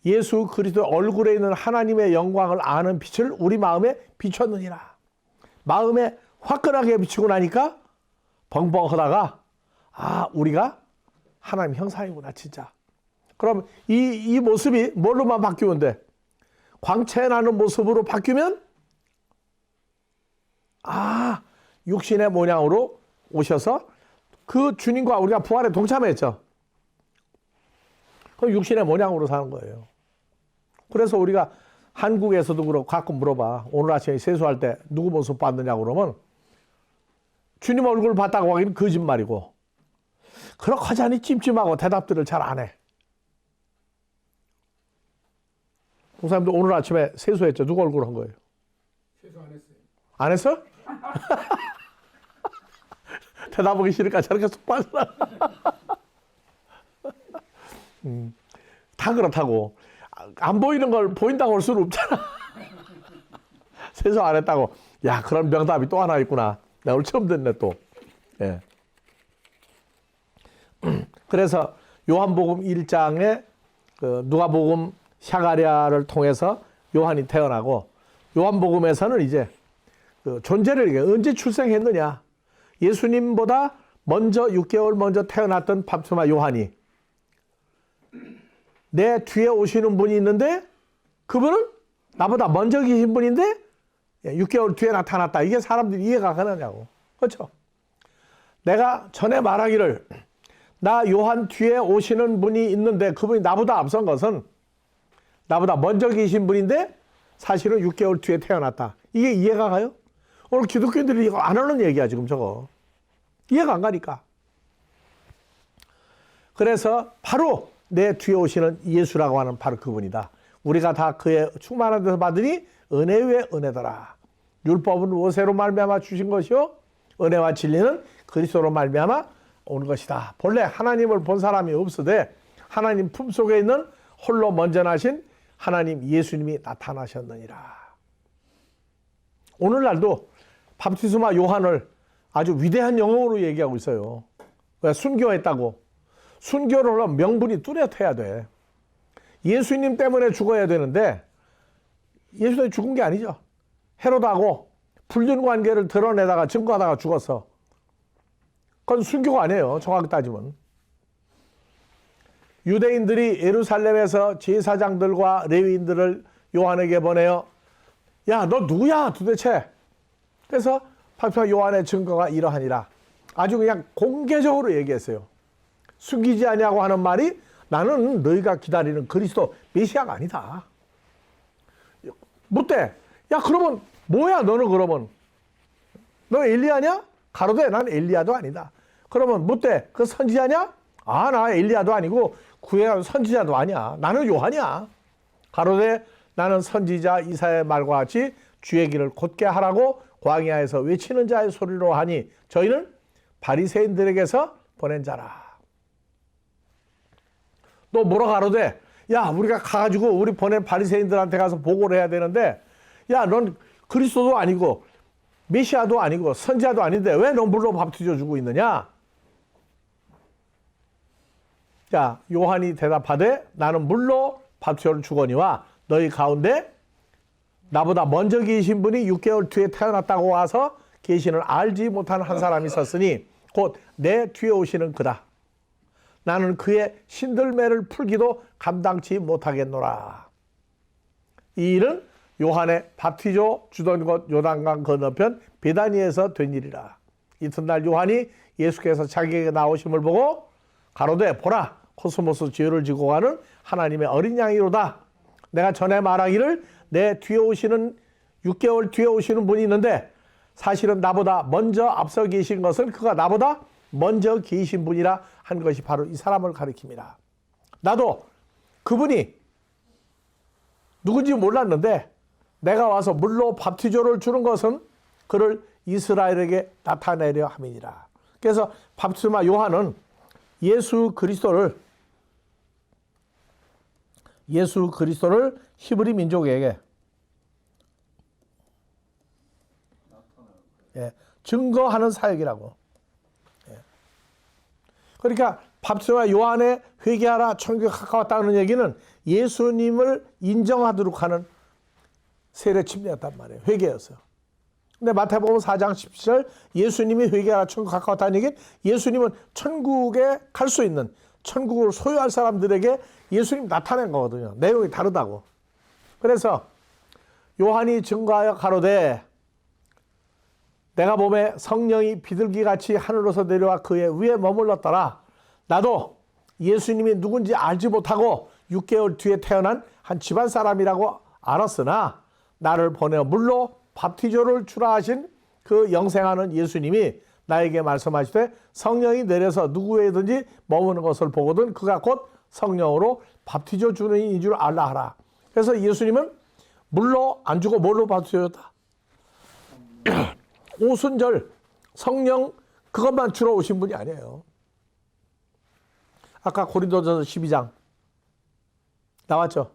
예수 그리스도 얼굴에 있는 하나님의 영광을 아는 빛을 우리 마음에 비췄느니라. 마음에 화끈하게 비치고 나니까 벙벙하다가 우리가 하나님 형상이구나 진짜. 그럼 이 모습이 뭘로만 바뀌면 돼? 광채 나는 모습으로 바뀌면 육신의 모양으로 오셔서 그 주님과 우리가 부활에 동참했죠. 그럼 육신의 모양으로 사는 거예요. 그래서 우리가 한국에서도 그렇고 가끔 물어봐. 오늘 아침에 세수할 때 누구 모습 봤느냐고 그러면 주님 얼굴 봤다고 하기는 거짓말이고 그렇게 하자니 찜찜하고 대답들을 잘 안 해. 목사님도 오늘 아침에 세수했죠. 누구 얼굴 한 거예요? 세수 안 했어요. 안 했어? 대답하기 싫으니까 저렇게 쏙 빠져. 다 그렇다고. 안 보이는 걸 보인다고 할 수는 없잖아. 세수 안 했다고. 야, 그런 명답이 또 하나 있구나. 내가 오늘 처음 듣네 또. 예. 그래서 요한복음 1장에 그 누가복음 샤가랴를 통해서 요한이 태어나고 요한복음에서는 이제 그 존재를 언제 출생했느냐. 예수님보다 먼저 6개월 먼저 태어났던 밥투마 요한이 내 뒤에 오시는 분이 있는데 그분은 나보다 먼저 계신 분인데 6개월 뒤에 나타났다. 이게 사람들이 이해가 가느냐고. 그렇죠? 내가 전에 말하기를 나 요한 뒤에 오시는 분이 있는데 그분이 나보다 앞선 것은 나보다 먼저 계신 분인데 사실은 6개월 뒤에 태어났다. 이게 이해가 가요? 오늘 기독교인들이 이거 안 하는 얘기야 지금 저거. 이해가 안 가니까. 그래서 바로 내 뒤에 오시는 예수라고 하는 바로 그분이다. 우리가 다 그의 충만한 데서 받으니 은혜 위에 은혜더라. 율법은 모세로 말미암아 주신 것이요 은혜와 진리는 그리스도로 말미암아 온 것이다. 본래 하나님을 본 사람이 없으되 하나님 품속에 있는 홀로 먼저 나신 하나님 예수님이 나타나셨느니라. 오늘날도 밥티스마 요한을 아주 위대한 영웅으로 얘기하고 있어요. 왜? 순교했다고. 순교를 하려면 명분이 뚜렷해야 돼. 예수님 때문에 죽어야 되는데 예수님이 죽은 게 아니죠. 헤롯하고 불륜관계를 드러내다가 증거하다가 죽었어. 그건 순교가 아니에요. 정확히 따지면. 유대인들이 예루살렘에서 제사장들과 레위인들을 요한에게 보내요. 야, 너 누구야 도대체? 그래서 밥티스마 요한의 증거가 이러하니라. 아주 그냥 공개적으로 얘기했어요. 숨기지 아니하고 하는 말이 나는 너희가 기다리는 그리스도 메시아가 아니다. 묻대. 야, 그러면 뭐야 너는 그러면? 너 엘리야냐? 가로되 난 엘리야도 아니다. 그러면 묻대. 그 선지자냐? 나 엘리야도 아니고 구약의 선지자도 아니야. 나는 요한이야. 가로되 나는 선지자 이사야의 말과 같이 주의 길을 곧게 하라고 광야에서 외치는 자의 소리로 하니 저희는 바리새인들에게서 보낸 자라. 또 뭐라 가로되 야, 우리가 가가지고 우리 보낸 바리새인들한테 가서 보고를 해야 되는데 야, 넌 그리스도도 아니고 메시아도 아니고 선지자도 아닌데 왜 넌 물로 밥투져 주고 있느냐? 자, 요한이 대답하되 나는 물로 밥투를 주거니와 너희 가운데 나보다 먼저 계신 분이 6개월 뒤에 태어났다고 와서 계시는 알지 못하는 한 사람이 있었으니 곧 내 뒤에 오시는 그다. 나는 그의 신들매를 풀기도 감당치 못하겠노라. 이 일은 요한의 밥티조 주던 곳 요단강 건너편 베다니에서 된 일이라. 이튿날 요한이 예수께서 자기에게 나오심을 보고 가로되 보라 코스모스 죄를 지고 가는 하나님의 어린 양이로다. 내가 전에 말하기를 내 뒤에 오시는 6개월 뒤에 오시는 분이 있는데 사실은 나보다 먼저 앞서 계신 것은 그가 나보다 먼저 계신 분이라 한 것이 바로 이 사람을 가리킵니다. 나도 그분이 누군지 몰랐는데 내가 와서 물로 밥티조를 주는 것은 그를 이스라엘에게 나타내려 함이니라. 그래서 밥티스마 요한은 예수 그리스도를 히브리 민족에게 증거하는 사역이라고. 그러니까 밥티스마 요한의 회개하라 천국에 가까웠다는 얘기는 예수님을 인정하도록 하는 세례 침례였단 말이에요. 회개였어요. 근데 마태복음 4장 17절 예수님이 회개하라 천국 가까웠다는 얘기는 예수님은 천국에 갈 수 있는 천국을 소유할 사람들에게 예수님 나타낸 거거든요. 내용이 다르다고. 그래서 요한이 증거하여 가로되 내가 보매 성령이 비둘기같이 하늘로서 내려와 그의 위에 머물렀더라. 나도 예수님이 누군지 알지 못하고 6개월 뒤에 태어난 한 집안 사람이라고 알았으나 나를 보내어 물로 밥티조를 주라 하신 그 영생하는 예수님이 나에게 말씀하시되 성령이 내려서 누구에든지 머무는 것을 보거든 그가 곧 성령으로 밥티조 주는 이인 줄 알라 하라. 그래서 예수님은 물로 안 주고 뭘로 밥티조 줬다? 오순절 성령 그것만 주러 오신 분이 아니에요. 아까 고린도전서 12장 나왔죠.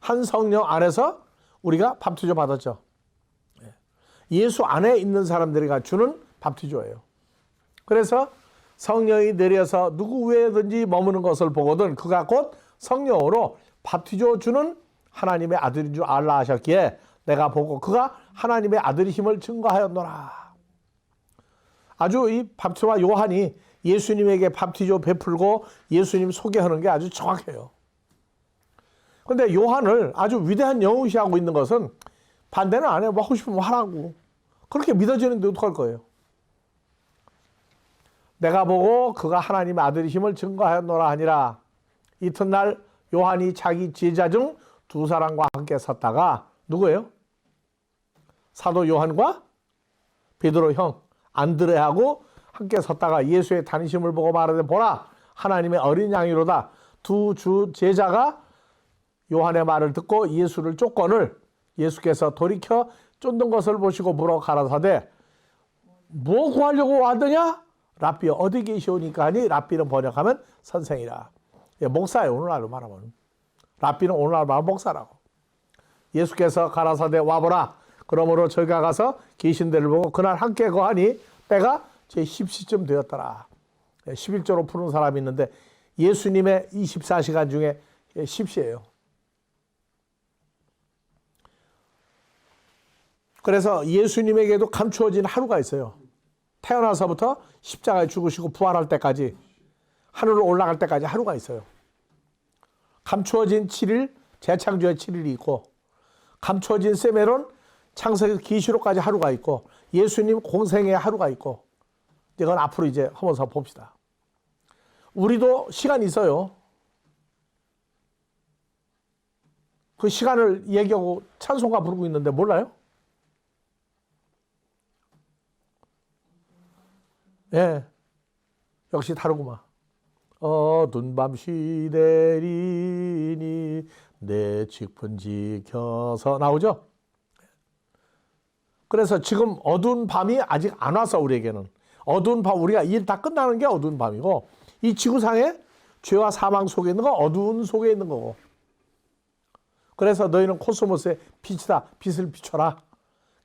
한 성령 안에서 우리가 밥티조 받았죠. 예수 안에 있는 사람들이 주는 밥티조예요. 그래서 성령이 내려서 누구 위에든지 머무는 것을 보거든 그가 곧 성령으로 밥티조 주는 하나님의 아들인 줄 알라 하셨기에 내가 보고 그가 하나님의 아들이심을 증거하였노라. 아주 이 밥티스마 요한이 예수님에게 밥티조 베풀고 예수님 소개하는 게 아주 정확해요. 그런데 요한을 아주 위대한 영웅시하고 있는 것은 반대는 안 해요. 뭐 하고 싶으면 하라고. 그렇게 믿어지는데 어떡할 거예요. 내가 보고 그가 하나님의 아들이심을 증거하였노라 하니라. 이튿날 요한이 자기 제자 중 두 사람과 함께 섰다가 누구예요? 사도 요한과 베드로 형 안드레하고 함께 섰다가 예수의 다니심을 보고 말하되 보라 하나님의 어린 양이로다. 두 주 제자가 요한의 말을 듣고 예수를 쫓거늘 예수께서 돌이켜 쫓는 것을 보시고 물어 가라사대 뭐 구하려고 왔더냐? 랍비 어디 계시오니까 하니 랍비는 번역하면 선생이라. 목사예요. 오늘날로 말하면. 랍비는 오늘날 말하면 목사라고. 예수께서 가라사대 와보라. 그러므로 저희가 가서 계신 데를 보고 그날 함께 거하니 때가 제 10시쯤 되었더라. 11조로 푸는 사람이 있는데 예수님의 24시간 중에 10시예요. 그래서 예수님에게도 감추어진 하루가 있어요. 태어나서부터 십자가에 죽으시고 부활할 때까지 하늘로 올라갈 때까지 하루가 있어요. 감추어진 7일, 재창조의 7일이 있고 감추어진 세메론, 창세기 계시록까지 하루가 있고 예수님 공생의 하루가 있고 이건 앞으로 이제 한번 봅시다. 우리도 시간이 있어요. 그 시간을 얘기하고 찬송가 부르고 있는데 몰라요? 예, 역시 다르구만. 어두운 밤 시대리니 내 직분 지켜서 나오죠? 그래서 지금 어두운 밤이 아직 안 와서 우리에게는 어두운 밤 우리가 일 다 끝나는 게 어두운 밤이고 이 지구상에 죄와 사망 속에 있는 거 어두운 속에 있는 거고 그래서 너희는 코스모스의 빛이다. 빛을 비춰라.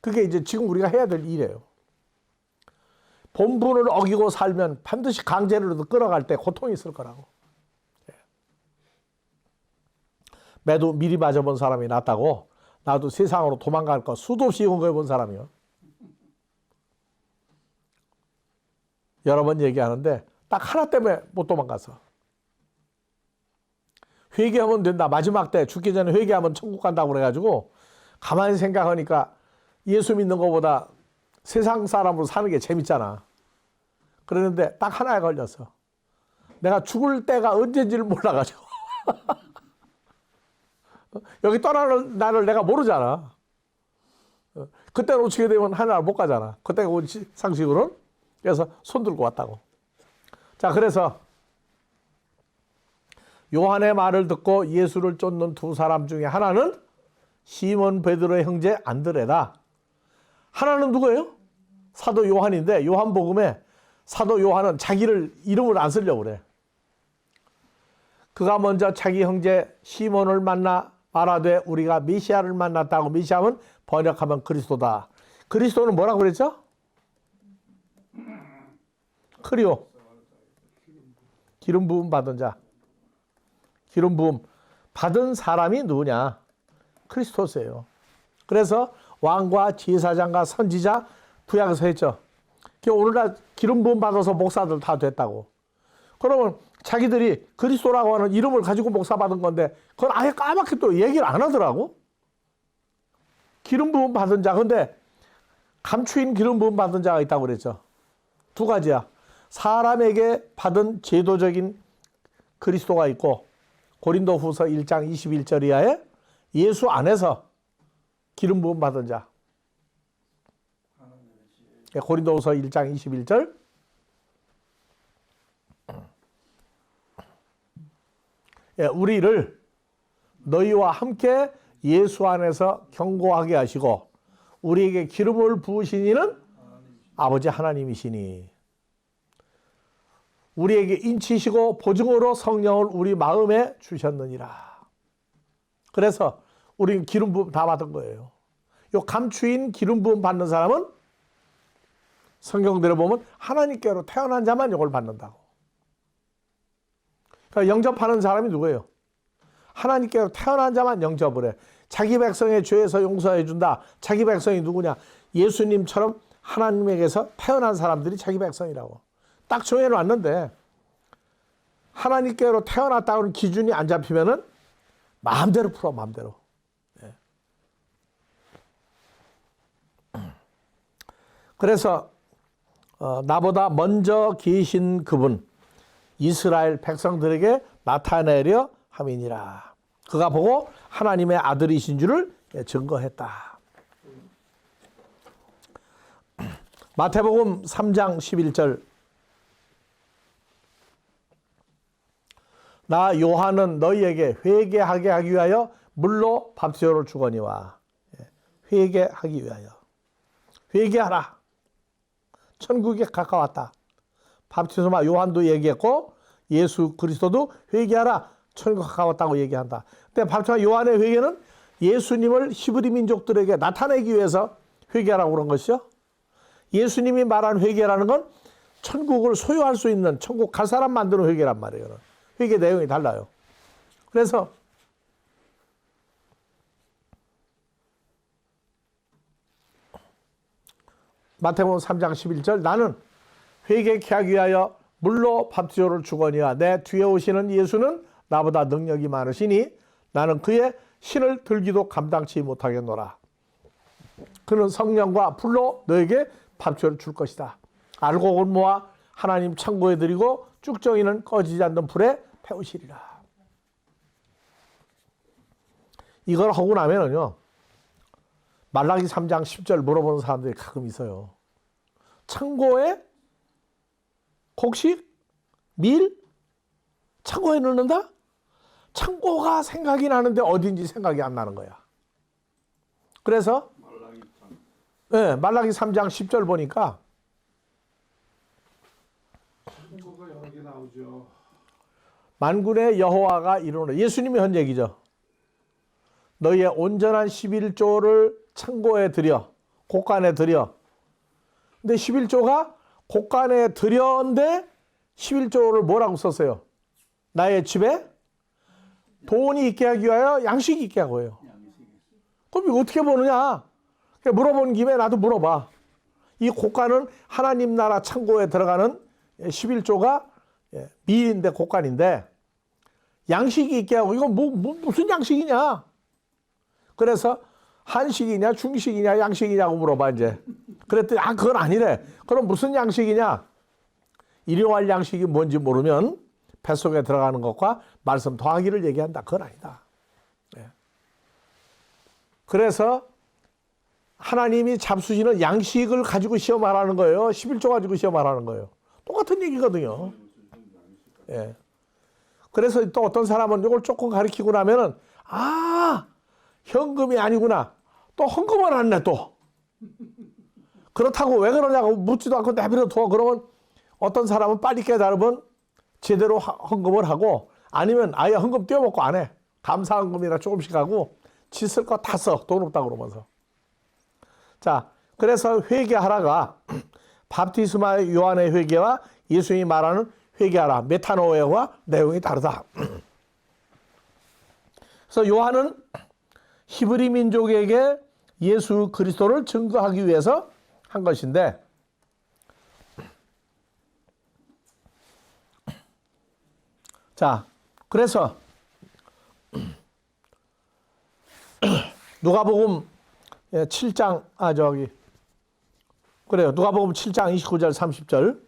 그게 이제 지금 우리가 해야 될 일이에요. 본분을 어기고 살면 반드시 강제로라도 끌어갈 때 고통이 있을 거라고. 매도 미리 맞아본 사람이 낫다고 나도 세상으로 도망갈 거 수도 없이 연구해본 사람이요. 여러 번 얘기하는데 딱 하나 때문에 못 도망갔어. 회개하면 된다. 마지막 때 죽기 전에 회개하면 천국 간다고 그래가지고 가만히 생각하니까 예수 믿는 것보다 세상 사람으로 사는 게 재밌잖아. 그랬는데 딱 하나에 걸렸어. 내가 죽을 때가 언제인지를 몰라가지고 여기 떠나는 날을 내가 모르잖아. 그때 놓치게 되면 하나를 못 가잖아. 그때가 온 상식으로는. 그래서 손 들고 왔다고. 자, 그래서 요한의 말을 듣고 예수를 쫓는 두 사람 중에 하나는 시몬 베드로의 형제 안드레다. 하나는 누구예요? 사도 요한인데 요한복음에 사도 요한은 자기를 이름을 안 쓰려고 그래. 그가 먼저 자기 형제 시몬을 만나 말하되 우리가 메시아를 만났다고. 메시아는 번역하면 그리스도다. 그리스도는 뭐라고 그랬죠? 크리오. 기름 부음 받은 자. 기름 부음 받은 사람이 누구냐? 크리스토스예요. 그래서 왕과 제사장과 선지자 구약에서 했죠. 오늘날 기름 부음 받아서 목사들 다 됐다고. 그러면 자기들이 그리스도라고 하는 이름을 가지고 목사 받은 건데 그걸 아예 까맣게 또 얘기를 안 하더라고. 기름 부음 받은 자. 근데 감추인 기름 부음 받은 자가 있다고 그랬죠. 두 가지야. 사람에게 받은 제도적인 그리스도가 있고 고린도후서 1장 21절 이하에 예수 안에서 기름 부음 받은 자. 고린도후서 1장 21절. 우리를 너희와 함께 예수 안에서 경고하게 하시고 우리에게 기름을 부으신 이는 아버지 하나님이시니 우리에게 인치시고 보증으로 성령을 우리 마음에 주셨느니라. 그래서 우리는 기름 부음 다 받은 거예요. 요 감추인 기름 부음 받는 사람은 성경대로 보면 하나님께로 태어난 자만 이걸 받는다고. 그러니까 영접하는 사람이 누구예요? 하나님께로 태어난 자만 영접을 해. 자기 백성의 죄에서 용서해 준다. 자기 백성이 누구냐? 예수님처럼 하나님에게서 태어난 사람들이 자기 백성이라고. 딱 정해놨는데 하나님께로 태어났다는 기준이 안 잡히면은 마음대로 풀어, 마음대로. 네. 그래서 나보다 먼저 계신 그분 이스라엘 백성들에게 나타내려 함이니라. 그가 보고 하나님의 아들이신 줄을 증거했다. 마태복음 3장 11절. 나 요한은 너희에게 회개하게 하기 위하여 물로 밥수요를 주거니와. 회개하기 위하여. 회개하라. 천국에 가까웠다. 밥티스마 요한도 얘기했고 예수 그리스도도 회개하라. 천국 가까웠다고 얘기한다. 근데 밥티스마 요한의 회개는 예수님을 히브리 민족들에게 나타내기 위해서 회개하라고 그런 것이죠. 예수님이 말한 회개라는 건 천국을 소유할 수 있는 천국 갈 사람 만드는 회개란 말이에요. 회개 내용이 달라요. 그래서 마태복음 3장 11절 나는 회개케 하기 위하여 물로 밥수요를 주거니와 내 뒤에 오시는 예수는 나보다 능력이 많으시니 나는 그의 신을 들기도 감당치 못하겠노라. 그는 성령과 불로 너에게 밥수요를 줄 것이다. 알곡을 모아 하나님 창고에 드리고 쭉정이는 꺼지지 않는 불에 태우시리라. 이걸 하고 나면은요 말라기 3장 10절 물어보는 사람들이 가끔 있어요. 창고에 곡식, 밀, 창고에 넣는다? 창고가 생각이 나는데 어딘지 생각이 안 나는 거야. 그래서 말라기 3장 10절 보니까 창고가 여러 개 나오죠. 만군의 여호와가 이르노라. 예수님이 한 얘기죠. 너희의 온전한 11조를 창고에 들여, 곳간에 들여. 근데 11조가 곳간에 들여인데 11조를 뭐라고 썼어요? 나의 집에 돈이 있게 하기 위하여 양식이 있게 하고 해요. 그럼 이거 어떻게 보느냐? 물어본 김에 나도 물어봐. 이 곳간은 하나님 나라 창고에 들어가는 11조가 미인데 곳간인데 양식이 있게 하고 이건 무슨 양식이냐? 그래서 한식이냐 중식이냐 양식이냐고 물어봐 이제. 그랬더니 그건 아니래. 그럼 무슨 양식이냐? 일용할 양식이 뭔지 모르면 뱃속에 들어가는 것과 말씀 더하기를 얘기한다. 그건 아니다. 예. 그래서 하나님이 잡수시는 양식을 가지고 시험하라는 거예요. 11조 가지고 시험하라는 거예요. 똑같은 얘기거든요. 예. 그래서 또 어떤 사람은 이걸 조금 가르치고 나면은 현금이 아니구나. 또 헌금을 안 내 또. 그렇다고 왜 그러냐고 묻지도 않고 내버려 둬. 그러면 어떤 사람은 빨리 깨달으면 제대로 헌금을 하고 아니면 아예 헌금 떼어먹고 안 해. 감사 헌금이나 조금씩 하고 지 쓸 거 다 써. 돈 없다 그러면서. 자, 그래서 회개하라가 밥티스마 요한의 회개와 예수님이 말하는 회개하라. 메타노에와 내용이 다르다. 그래서 요한은 히브리 민족에게 예수 그리스도를 증거하기 위해서 한 것인데 자, 그래서 누가복음 7장 그래요. 누가복음 7장 29절 30절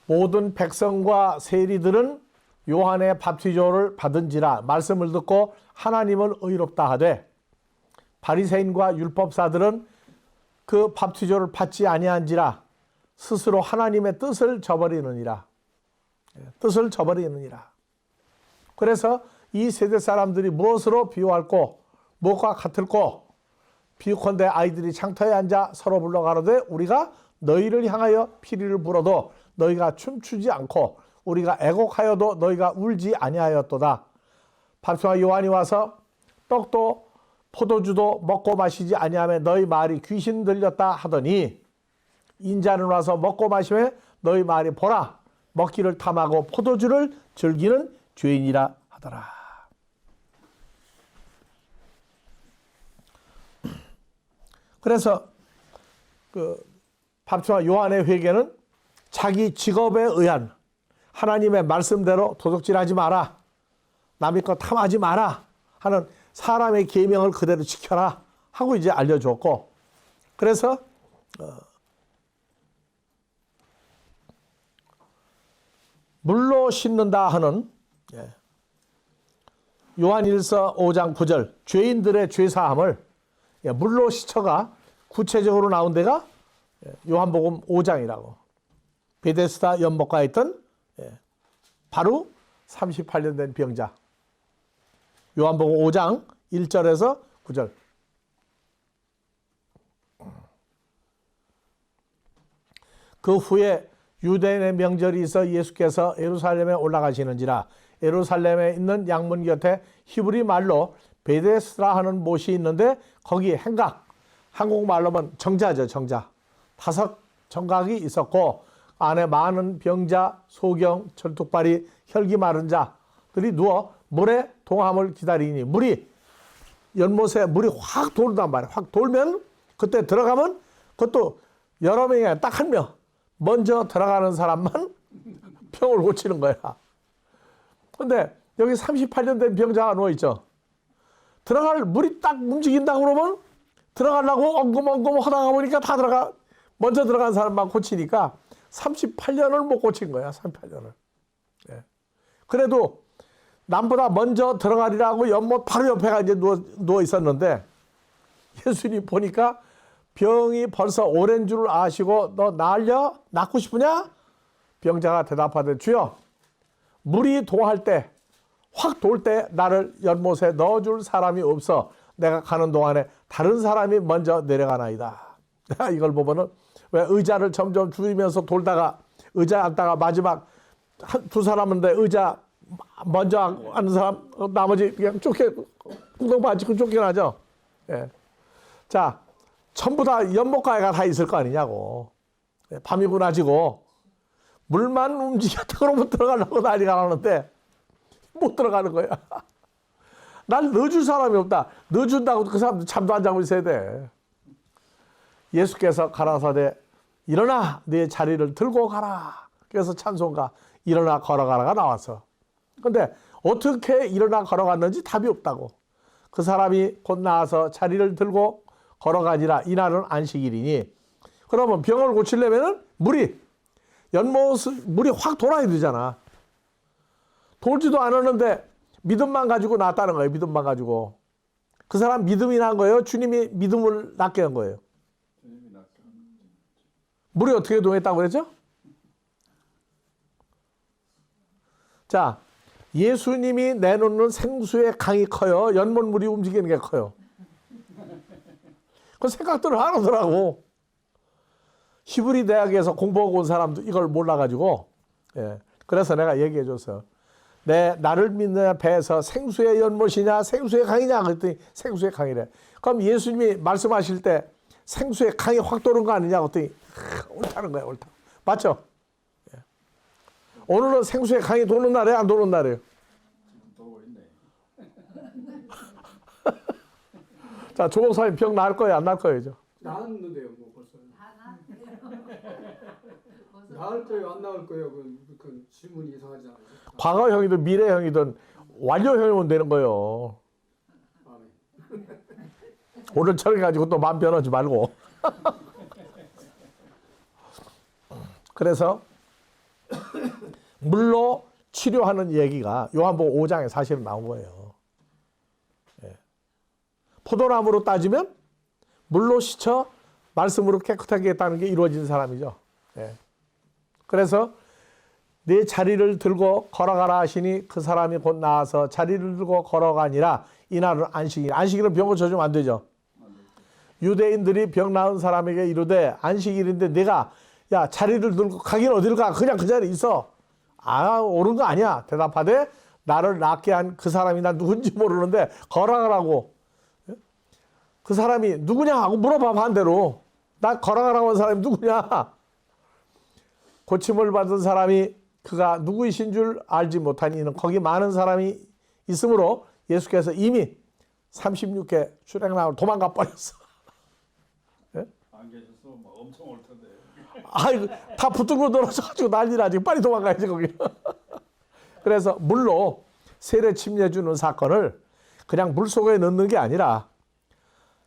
모든 백성과 세리들은 요한의 밥티조를 받은지라 말씀을 듣고 하나님을 의롭다 하되 바리새인과 율법사들은 그 밥티조를 받지 아니한지라 스스로 하나님의 뜻을 저버리느니라. 뜻을 저버리느니라. 그래서 이 세대 사람들이 무엇으로 비유할꼬 무엇과 같을꼬 비유컨대 아이들이 장터에 앉아 서로 불러가로되 우리가 너희를 향하여 피리를 불어도 너희가 춤추지 않고 우리가 애곡하여도 너희가 울지 아니하였도다. 밥티스마 요한이 와서 떡도 포도주도 먹고 마시지 아니하며 너희 말이 귀신 들렸다 하더니 인자는 와서 먹고 마시며 너희 말이 보라 먹기를 탐하고 포도주를 즐기는 죄인이라 하더라. 그래서 밥티스마 요한의 회개는 자기 직업에 의한 하나님의 말씀대로 도둑질하지 마라. 남의 것 탐하지 마라 하는 사람의 계명을 그대로 지켜라 하고 이제 알려줬고 그래서 물로 씻는다 하는 요한일서 5장 9절 죄인들의 죄사함을 물로 씻어가 구체적으로 나온 데가 요한복음 5장이라고 베데스다 연못가에 있던 바로 38년 된 병자 요한복음 5장 1절에서 9절 그 후에 유대인의 명절이 있어 예수께서 예루살렘에 올라가시는지라 예루살렘에 있는 양문 곁에 히브리 말로 베데스다 하는 못이 있는데 거기 행각 한국말로는 정자죠. 정자 5 정각이 있었고 안에 많은 병자, 소경, 절뚝발이, 혈기 마른 자들이 누워 물에 동함을 기다리니 물이 연못에 물이 확 돌단 말이에요. 확 돌면 그때 들어가면 그것도 여러 명이 딱 한 명 먼저 들어가는 사람만 병을 고치는 거야. 근데 여기 38년 된 병자가 누워있죠. 들어갈 물이 딱 움직인다 그러면 들어가려고 엉금엉금 하다가 보니까 다 들어가 먼저 들어간 사람만 고치니까 38년을 못 고친 거야. 38년을. 예. 그래도 남보다 먼저 들어가리라고 연못 바로 옆에가 이제 누워 있었는데 예수님 보니까 병이 벌써 오랜 줄 아시고 너 낫고 싶으냐? 병자가 대답하되 주여 물이 동할 때 확 돌 때 나를 연못에 넣어줄 사람이 없어 내가 가는 동안에 다른 사람이 먼저 내려가나이다. 이걸 보면은 왜 의자를 점점 줄이면서 돌다가 의자 앉다가 마지막 2 사람인데 의자 먼저 앉는 사람 나머지 그냥 엉덩방 찍고 쫓겨나죠. 예. 자, 전부 다 연못가에가 다 있을 거 아니냐고. 밤이고 낮이고 물만 움직였다 그러면 들어가려고 난리가 나는데 못 들어가는 거야. 날 넣어줄 사람이 없다. 넣어준다고 그 사람도 잠도 안 자고 있어야 돼. 예수께서 가라사대 일어나 네 자리를 들고 가라. 그래서 찬송가 일어나 걸어가라가 나왔어. 근데 어떻게 일어나 걸어갔는지 답이 없다고. 그 사람이 곧 나와서 자리를 들고 걸어가니라. 이날은 안식일이니. 그러면 병을 고치려면 물이 물이 확 돌아야 되잖아. 돌지도 않았는데 믿음만 가지고 낳았다는 거예요. 믿음만 가지고. 그 사람 믿음이 난 거예요? 주님이 믿음을 낳게 한 거예요? 물이 어떻게 동했다고 그랬죠? 자, 예수님이 내놓는 생수의 강이 커요? 연못물이 움직이는 게 커요? 그 생각들을 하더라고. 히브리 대학에서 공부하고 온 사람도 이걸 몰라가지고, 예. 그래서 내가 얘기해 줬어요. 나를 믿는 배에서 생수의 연못이냐, 생수의 강이냐, 그랬더니 생수의 강이래. 그럼 예수님이 말씀하실 때 생수의 강이 확 도는 거 아니냐, 그랬더니 옳다는 거야, 옳다. 맞죠? 예. 오늘은 생수의 강이 도는 날이에요, 안 도는 날이에요? 도고 있네. 자, 조목사님 병 나을 거예요, 안 나을 거예요? 이제? 나았는데요, 뭐 벌써. 나을 거예요, 안 나을 거예요? 그 질문이 이상하지 않아요? 과거형이든 미래형이든 완료형이면 되는 거예요. 아멘. 오늘 저래 가지고 또 마음 변하지 말고. 그래서 물로 치료하는 얘기가 요한복음 5장에 사실은 나온 거예요. 예. 포도나무로 따지면 물로 씻어 말씀으로 깨끗하게 했다는 게 이루어진 사람이죠. 예. 그래서 네 자리를 들고 걸어가라 하시니 그 사람이 곧 나와서 자리를 들고 걸어가니라. 이날은 안식일. 안식일은 병 고쳐주면 안 되죠. 유대인들이 병 나은 사람에게 이르되 안식일인데 내가 야 자리를 들고 가긴 어디를 가? 그냥 그 자리에 있어. 아, 옳은 거 아니야. 대답하되 나를 낫게 한 그 사람이 난 누군지 모르는데 걸어가라고. 그 사람이 누구냐 하고 물어봐 반대로. 나 걸어가라고 한 사람이 누구냐? 고침을 받은 사람이 그가 누구이신 줄 알지 못한 이는 거기 많은 사람이 있으므로 예수께서 이미 36개 출애굽나무로 도망가 버렸어. 예? 안 계셨으면 뭐 엄청 올 텐데. 아이고, 다 붙들고 놀아서가지고 난리나지. 빨리 도망가야지 거기. 그래서 물로 세례 침례 주는 사건을 그냥 물 속에 넣는 게 아니라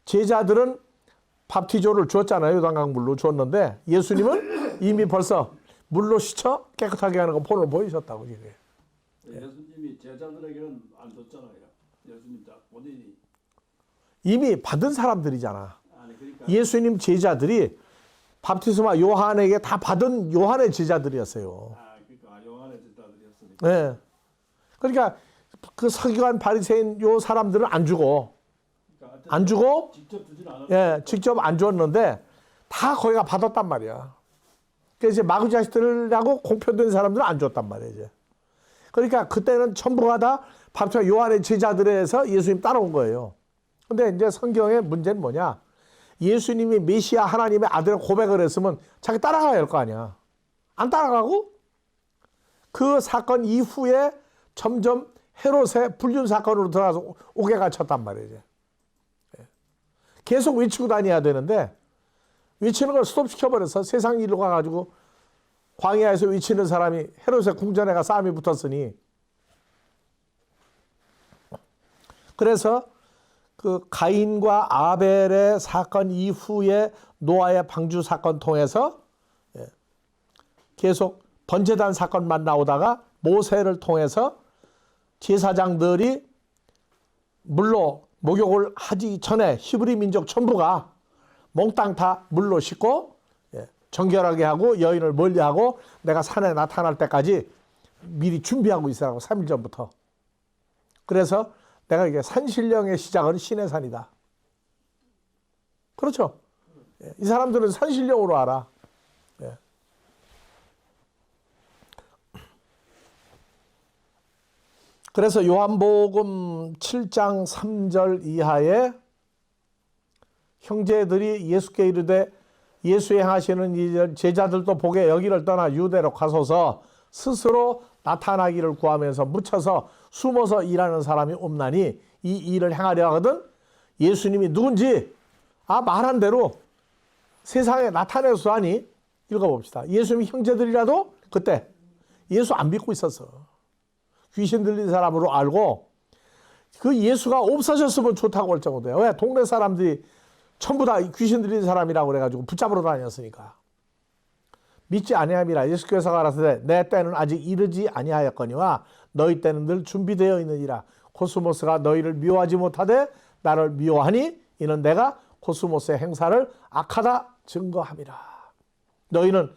제자들은 밥티조를 주었잖아요. 요단강 물로 주었는데 예수님은 이미 벌써 물로 씻어 깨끗하게 하는 거 본을 보이셨다고 이게. 예수님이 제자들에게는 안 줬잖아요. 예수님 다 본인이. 이미 받은 사람들이잖아. 아니 그러니까 예수님 제자들이 밥티스마 요한에게 다 받은 요한의 제자들이었어요. 그러니까 요한의 제자들이었으니까. 네. 그러니까 그 서기관 바리새인 요 사람들은 안 주고 그러니까 안 주고 직접 주진 않았어요. 예, 직접 안 줬는데 다 거기가 받았단 말이야. 그래서 이제 마구 자식들하고 공표된 사람들은 안 줬단 말이야, 이제. 그러니까 그때는 전부가 다 밥티스마 요한의 제자들에서 예수님 따라온 거예요. 근데 이제 성경의 문제는 뭐냐? 예수님이 메시아 하나님의 아들을 고백을 했으면 자기 따라가야 할 거 아니야. 안 따라가고 그 사건 이후에 점점 헤롯의 불륜 사건으로 들어가서 옥에 갇혔단 말이에요. 계속 외치고 다녀야 되는데 외치는 걸 스톱시켜버려서 세상 일로 가가지고 광야에서 외치는 사람이 헤롯의 궁전에 가 싸움이 붙었으니 그래서 그 가인과 아벨의 사건 이후에 노아의 방주 사건 통해서 계속 번제단 사건만 나오다가 모세를 통해서 제사장들이 물로 목욕을 하기 전에 히브리 민족 전부가 몽땅 다 물로 씻고 정결하게 하고 여인을 멀리하고 내가 산에 나타날 때까지 미리 준비하고 있으라고 3일 전부터. 그래서 내가 이게 산신령의 시작은 시내산이다. 그렇죠? 이 사람들은 산신령으로 알아. 그래서 요한복음 7장 3절 이하에 형제들이 예수께 이르되 예수의 행하시는 이 제자들도 보게 여기를 떠나 유대로 가소서 스스로 나타나기를 구하면서 묻혀서 숨어서 일하는 사람이 없나니 이 일을 행하려 하거든 예수님이 누군지 말한 대로 세상에 나타내서 하니 읽어봅시다. 예수님 형제들이라도 그때 예수 안 믿고 있었어. 귀신 들린 사람으로 알고 그 예수가 없어졌으면 좋다고 할 정도예요. 왜? 동네 사람들이 전부 다 귀신 들린 사람이라고 그래가지고 붙잡으러 다녔으니까. 믿지 아니함이라. 예수께서 가라사대 내 때는 아직 이르지 아니하였거니와 너희 때는 늘 준비되어 있느니라. 코스모스가 너희를 미워하지 못하되 나를 미워하니 이는 내가 코스모스의 행사를 악하다 증거함이라. 너희는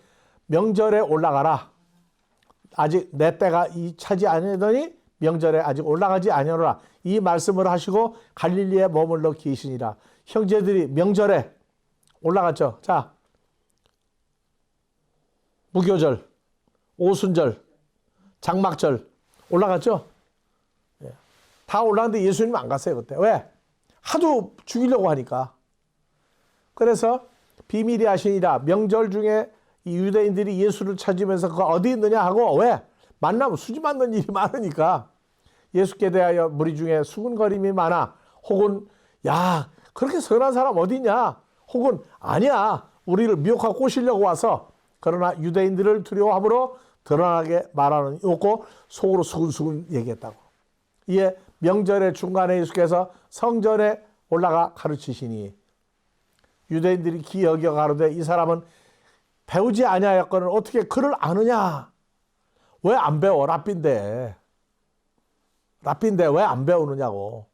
명절에 올라가라. 아직 내 때가 차지 아니하더니 명절에 아직 올라가지 아니하노라. 이 말씀을 하시고 갈릴리에 머물러 계시니라. 형제들이 명절에 올라갔죠. 자, 무교절, 오순절, 장막절 올라갔죠. 다 올라갔는데 예수님 안 갔어요 그때. 왜? 하도 죽이려고 하니까. 그래서 비밀이 하시니라. 명절 중에 이 유대인들이 예수를 찾으면서 그가 어디 있느냐 하고, 왜? 만나면 수지 맞는 일이 많으니까 예수께 대하여 무리 중에 수군거림이 많아. 혹은 야 그렇게 선한 사람 어디 있냐, 혹은 아니야 우리를 미혹하고 꼬시려고 와서. 그러나 유대인들을 두려워함으로 드러나게 말하는 없고 속으로 수근수근 얘기했다고. 이에 명절의 중간에 예수께서 성전에 올라가 가르치시니 유대인들이 기여겨 가로되 이 사람은 배우지 아니하였거늘 어떻게 그를 아느냐. 왜 안 배워? 랍비인데 왜 안 배우느냐고.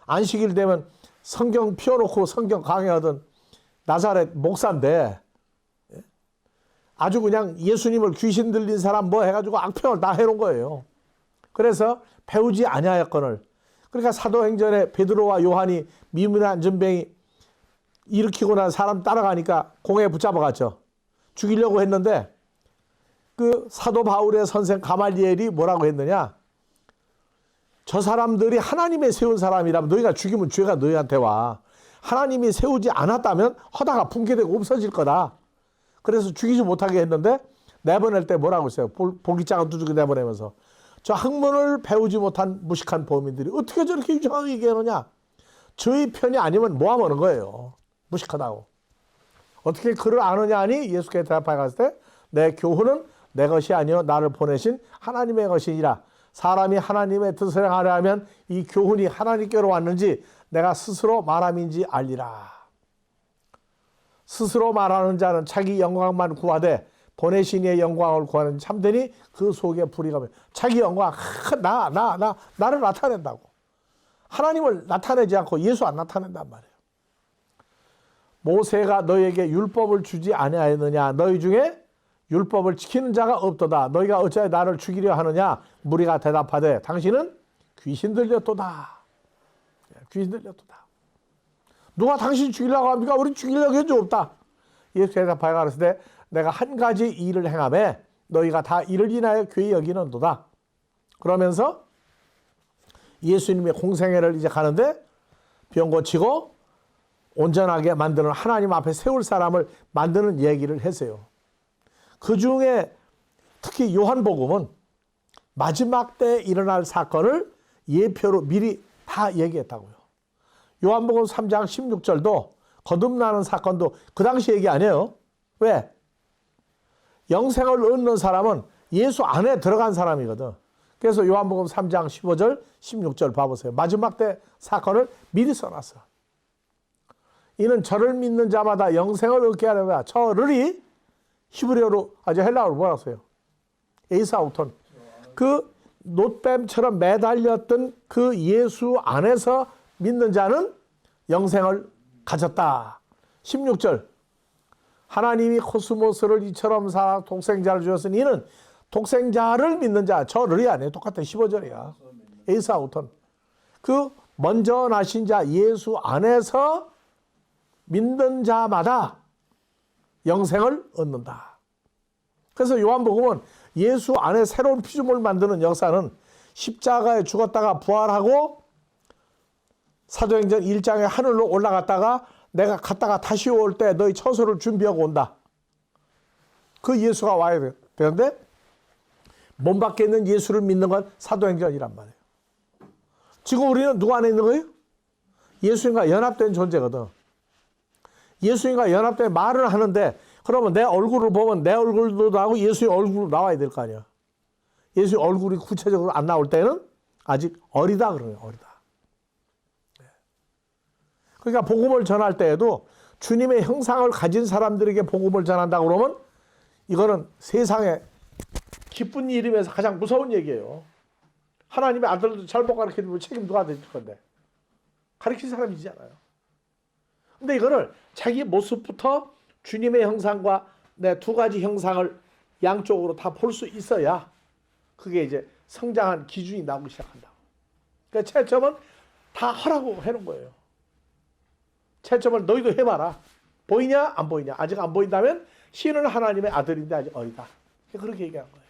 안식일 되면 성경 펴놓고 성경 강의하던 나사렛 목사인데 아주 그냥 예수님을 귀신 들린 사람 뭐 해가지고 악평을 다 해놓은 거예요. 그래서 배우지 아니하였거늘. 그러니까 사도행전에 베드로와 요한이 미문한 전병이 일으키고 난 사람 따라가니까 공에 붙잡아갔죠. 죽이려고 했는데 그 사도 바울의 선생 가말리엘이 뭐라고 했느냐. 저 사람들이 하나님의 세운 사람이라면 너희가 죽이면 죄가 너희한테 와. 하나님이 세우지 않았다면 허다가 붕괴되고 없어질 거다. 그래서 죽이지 못하게 했는데 내보낼 때 뭐라고 했어요. 볼기장은 두둑이 내보내면서 저 학문을 배우지 못한 무식한 범인들이 어떻게 저렇게 유정하게 얘기하느냐. 저희 편이 아니면 뭐하면 거예요. 무식하다고. 어떻게 그를 아느냐 하니 예수께 대답하여 갔을 때 내 교훈은 내 것이 아니요 나를 보내신 하나님의 것이니라. 사람이 하나님의 뜻을 행하려 하면 이 교훈이 하나님께로 왔는지 내가 스스로 말함인지 알리라. 스스로 말하는 자는 자기 영광만 구하되 보내신 이의 영광을 구하는 참되니 그 속에 불이 가면 자기 영광 나를 나타낸다고. 하나님을 나타내지 않고 예수 안 나타낸단 말이에요. 모세가 너희에게 율법을 주지 아니하였느냐. 너희 중에 율법을 지키는 자가 없도다. 너희가 어찌하여 나를 죽이려 하느냐. 무리가 대답하되 당신은 귀신 들렸도다. 귀신 들렸도다. 누가 당신 죽이려고 합니까? 우리 죽이려고 한 적 없다. 예수 대답하여 가라사대 내가 한 가지 일을 행하매 너희가 다 이를 인하여 괴히 여기는도다. 그러면서 예수님의 공생애를 이제 가는데 병 고치고 온전하게 만드는 하나님 앞에 세울 사람을 만드는 얘기를 했어요. 그 중에 특히 요한복음은 마지막 때 일어날 사건을 예표로 미리 다 얘기했다고요. 요한복음 3장 16절도 거듭나는 사건도 그 당시 얘기 아니에요. 왜? 영생을 얻는 사람은 예수 안에 들어간 사람이거든. 그래서 요한복음 3장 15절 16절 봐보세요. 마지막 때 사건을 미리 써놨어. 이는 저를 믿는 자마다 영생을 얻게 하려고. 저를이 히브리어로 아주 헬라어로 뭐라고 써요? 에이사우톤. 그 놋뱀처럼 매달렸던 그 예수 안에서 믿는 자는 영생을 가졌다. 16절. 하나님이 코스모스를 이처럼 사 독생자를 주었으니 이는 독생자를 믿는 자. 저를이 아니에요. 똑같아. 15절이야. 에이사우톤. 그 먼저 나신 자 예수 안에서 믿는 자마다 영생을 얻는다. 그래서 요한복음은 예수 안에 새로운 피조물을 만드는 역사는 십자가에 죽었다가 부활하고 사도행전 1장에 하늘로 올라갔다가 내가 갔다가 다시 올 때 너희 처소를 준비하고 온다. 그 예수가 와야 되는데 몸 밖에 있는 예수를 믿는 건 사도행전이란 말이에요. 지금 우리는 누구 안에 있는 거예요? 예수님과 연합된 존재거든. 예수님과 연합된 말을 하는데 그러면 내 얼굴을 보면 내 얼굴도 나오고 예수의 얼굴도 나와야 될 거 아니야. 예수의 얼굴이 구체적으로 안 나올 때는 아직 어리다 그러네요. 어리다. 그러니까 복음을 전할 때에도 주님의 형상을 가진 사람들에게 복음을 전한다고 그러면 이거는 세상에 기쁜 일이면서 가장 무서운 얘기예요. 하나님의 아들도 잘못 가르치면 책임 누가 질 건데? 가르칠 사람이잖아요. 근데 이거를 자기 모습부터 주님의 형상과 내 두 가지 형상을 양쪽으로 다 볼 수 있어야 그게 이제 성장한 기준이 나오기 시작한다. 그러니까 채점은 다 하라고 해놓은 거예요. 채점을 너희도 해봐라. 보이냐 안 보이냐. 아직 안 보인다면 신은 하나님의 아들인데 아직 어리다. 그렇게 얘기한 거예요.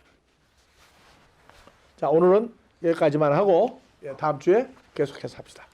자, 오늘은 여기까지만 하고 다음 주에 계속해서 합시다.